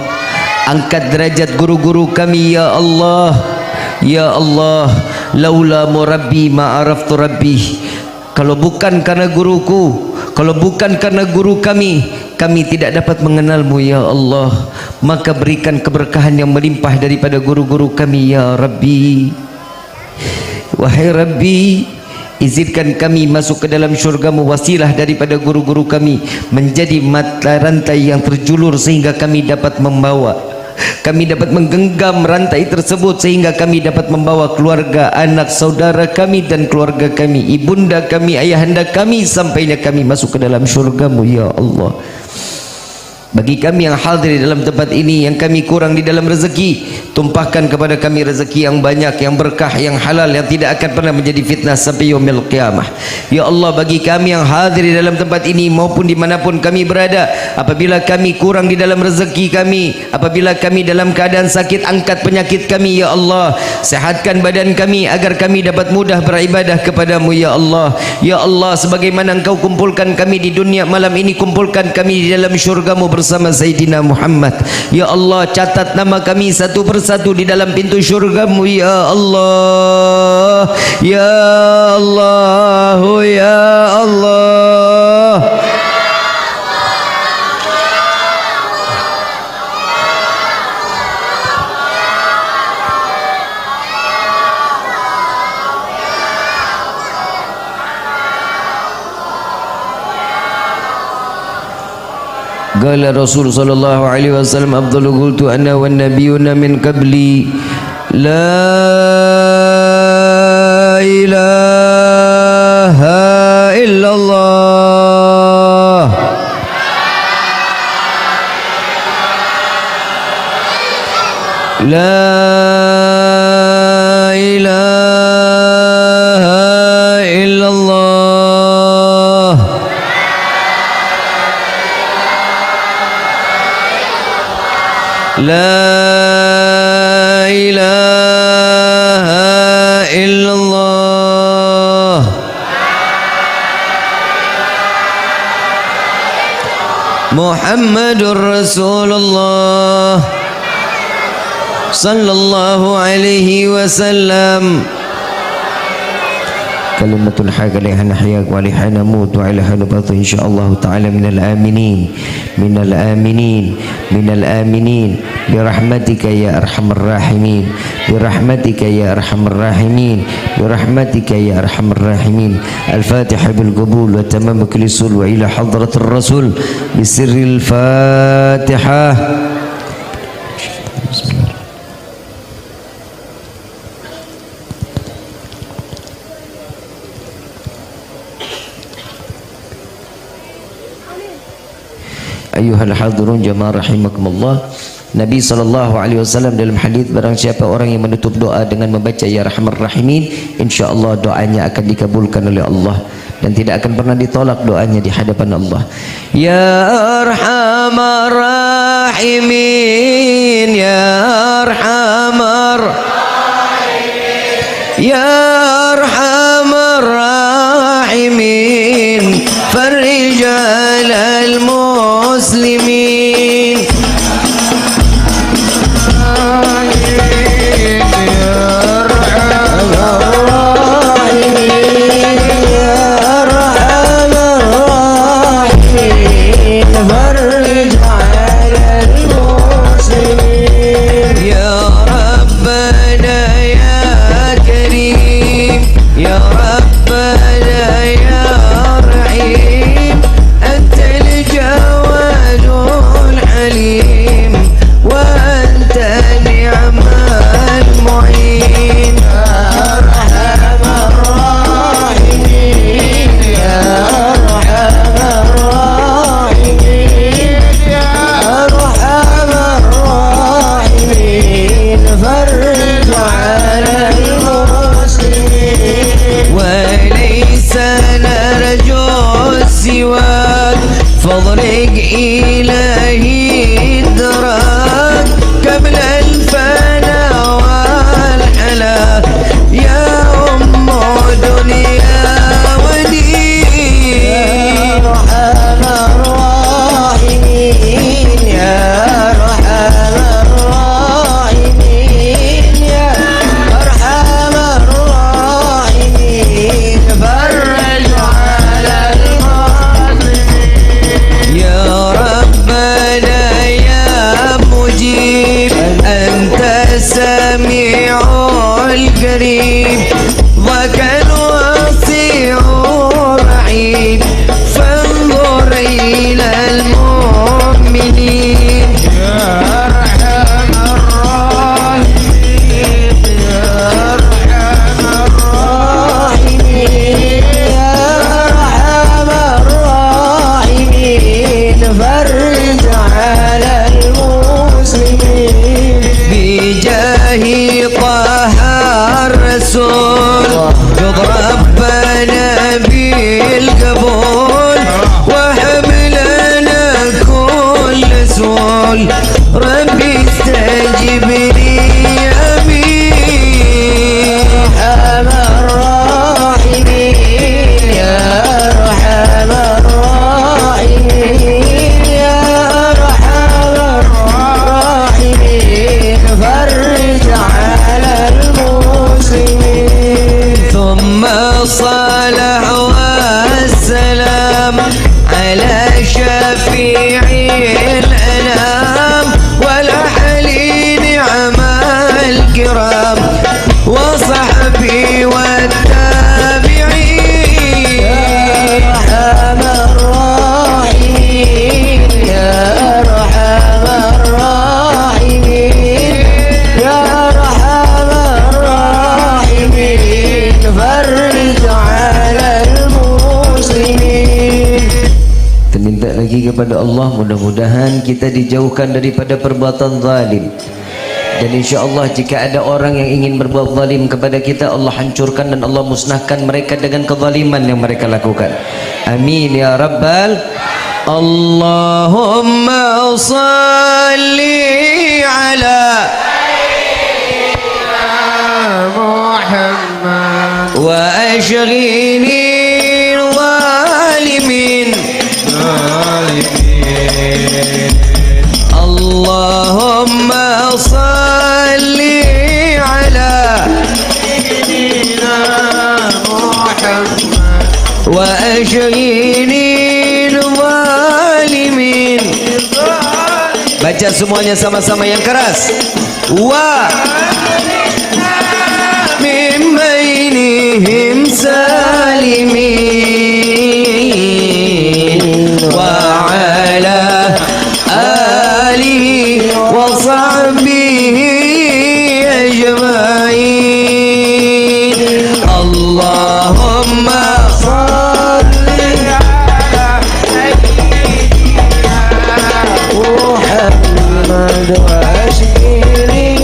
Angkat derajat guru-guru kami ya Allah. Ya Allah, laula murabbi ma'araftu rabbi. Kalau bukan karena guruku, kalau bukan karena guru kami tidak dapat mengenalmu ya Allah. Maka berikan keberkahan yang melimpah daripada guru-guru kami ya Rabbi. Wahai Rabbi, izinkan kami masuk ke dalam syurgamu wasilah daripada guru-guru kami, menjadi mata rantai yang terjulur sehingga kami dapat membawa, kami dapat menggenggam rantai tersebut sehingga kami dapat membawa keluarga, anak, saudara kami dan keluarga kami, ibunda kami, ayahanda kami, sampainya kami masuk ke dalam syurgamu ya Allah. Bagi kami yang hadir di dalam tempat ini, yang kami kurang di dalam rezeki, tumpahkan kepada kami rezeki yang banyak, yang berkah, yang halal, yang tidak akan pernah menjadi fitnah sampai yaumil qiyamah. Ya Allah, bagi kami yang hadir di dalam tempat ini maupun dimanapun kami berada, apabila kami kurang di dalam rezeki kami, apabila kami dalam keadaan sakit, angkat penyakit kami ya Allah. Sehatkan badan kami agar kami dapat mudah beribadah kepadamu ya Allah. Ya Allah, sebagaimana Engkau kumpulkan kami di dunia malam ini, kumpulkan kami di dalam syurgamu bersama Sayyidina Muhammad. Ya Allah, catat nama kami satu persatu di dalam pintu syurgamu ya Allah. Ya Allah, ya Allah. Qala Rasul sallallahu alaihi wasallam afdalu qultu ana wan nabiyuna min qabli la ilaha illallah la ilaha illallah la ilaha illallah Muhammadur Rasulullah sallallahu alaihi wasallam kalimatul haq alaiha nahyak wa alaiha namut wa alaiha nubatu insyaallah ta'ala minal aminin minal aminin minal aminin birahmatika ya arhamar rahimin birahmatika ya arhamar rahimin birahmatika ya arhamar rahimin al-fatihah bil qabul wa tamam kulli sul wa ila hadratir rasul bisirril fatihah. Ayuhal hadirun jamaah rahimakumullah. Nabi SAW dalam hadis barang siapa orang yang menutup doa dengan membaca ya rahman rahimin, insyaallah doanya akan dikabulkan oleh Allah dan tidak akan pernah ditolak doanya di hadapan Allah. Ya arhamar rahimin, ya arhamar rahimin, ya arhamar rahimin, farij alal muslimin. فاضرق إلهي الدراك قبل الفنا والحلا يا أم دنيا ودين يا أرحم الراحمين يا أرحم الراحمين يا أرحم الراحمين فرج على يا ربنا يا مجيب أنت السميع القريب ذاك الواسع الرحيم فانظر إلى المؤمنين يا أرحم الراحمين يا أرحم الراحمين يا أرحم الراحمين فرج على المسلمين بجاه طه الرسول قد ربنا بالقبول وهب لنا كل سؤال ربي استجب لي امين ارحم الراحمين يا ارحم الراحمين يا ارحم الراحمين فرج على المسلمين ثم الصلاة والسلام على شفيع الأنام والأهل نعم الكرام وصحبي والتابعين يا أرحم الراحمين يا minta lagi kepada Allah mudah-mudahan kita dijauhkan daripada perbuatan zalim. Dan insya-Allah jika ada orang yang ingin berbuat zalim kepada kita, Allah hancurkan dan Allah musnahkan mereka dengan kezaliman yang mereka lakukan. Amin ya rabbal. Allahumma salli ala Muhammad wa ashghini zalimin. Allahumma salli ala sayyidina Muhammad wa ashghini zalimin. Baca semuanya sama-sama yang keras. Wa min bainihim salimin wa ala alihi wa sahbihi ajma'in. Allahumma salli ala sayyidina Muhammad wa ashghini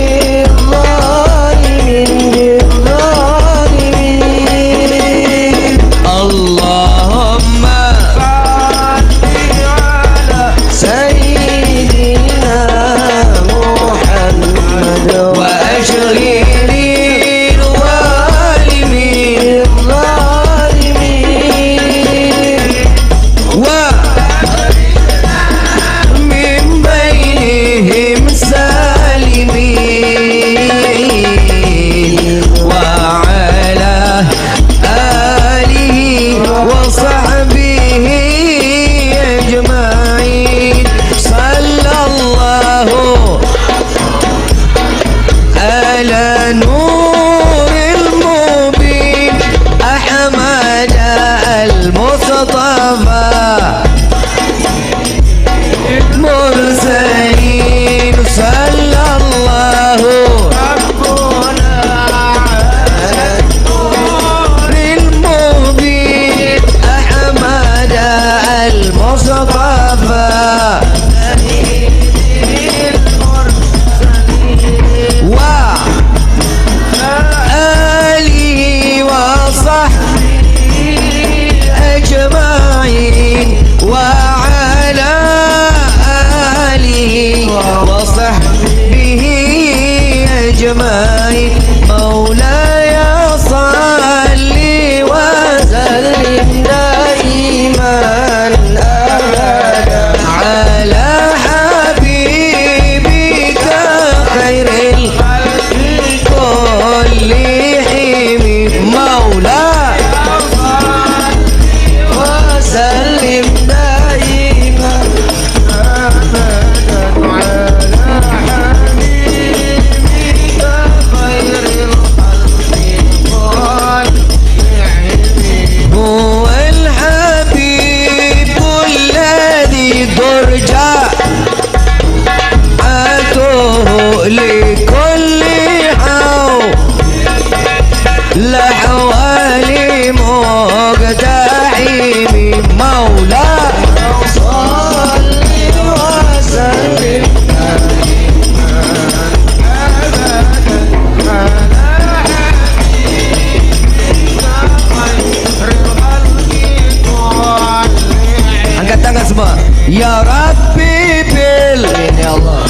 Ya Rabbi bil ya Allah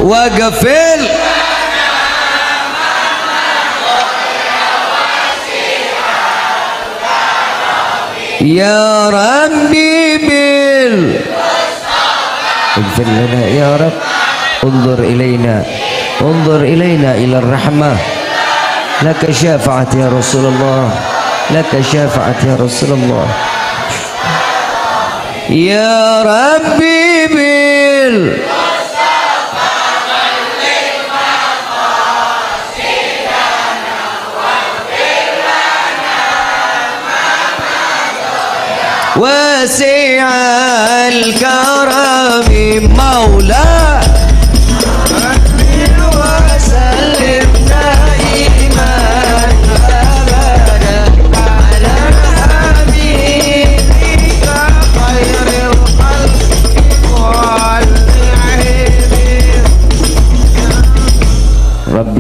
waghfir Ya Rabbi bil اغفر لنا يا رب انظر إلينا إلى الرحمة لك شافعت يا رسول الله لك شافعت يا رسول الله يا ربي بال واسع الكرم مولاه وسلم دائما أبدا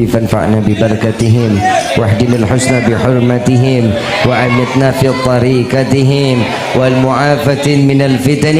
فانفعنا ببركتهم واهدنا الحسنى بحرمتهم وأمتنا في طريقتهم والمعافاة من الفتن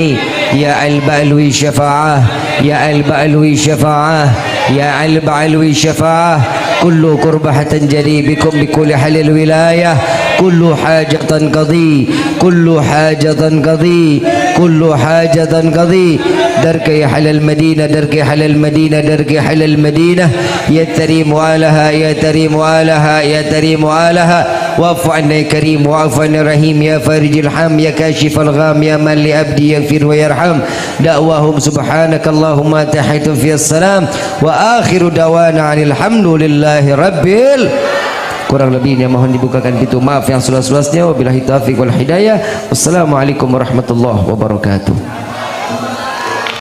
يا البألوي شفاعة يا البألوي شفاعة يا البألوي شفاعة كل كربة تنجلي بكم بكل حل الولاية كل حاجة قضي كل حاجة قضي كل حاجة قضي درك يا حل المدينة درك يا حل المدينة درك يا حل المدينة يا تريم آلها يا تريم آلها يا تريم آلها واعف عنا يا كريم واعف عنا رحيم يا فارج الحم يا كاشف الغام يا من لأبدي يغفر ويرحم دعواهم سبحانك اللهم تحية في السلام وآخر دعوانا عن الحمد لله رب kurang lebihnya mohon dibukakan pintu maaf yang seluas-luasnya wabillahi taufiq wal hidayah. Wassalamualaikum warahmatullahi wabarakatuh.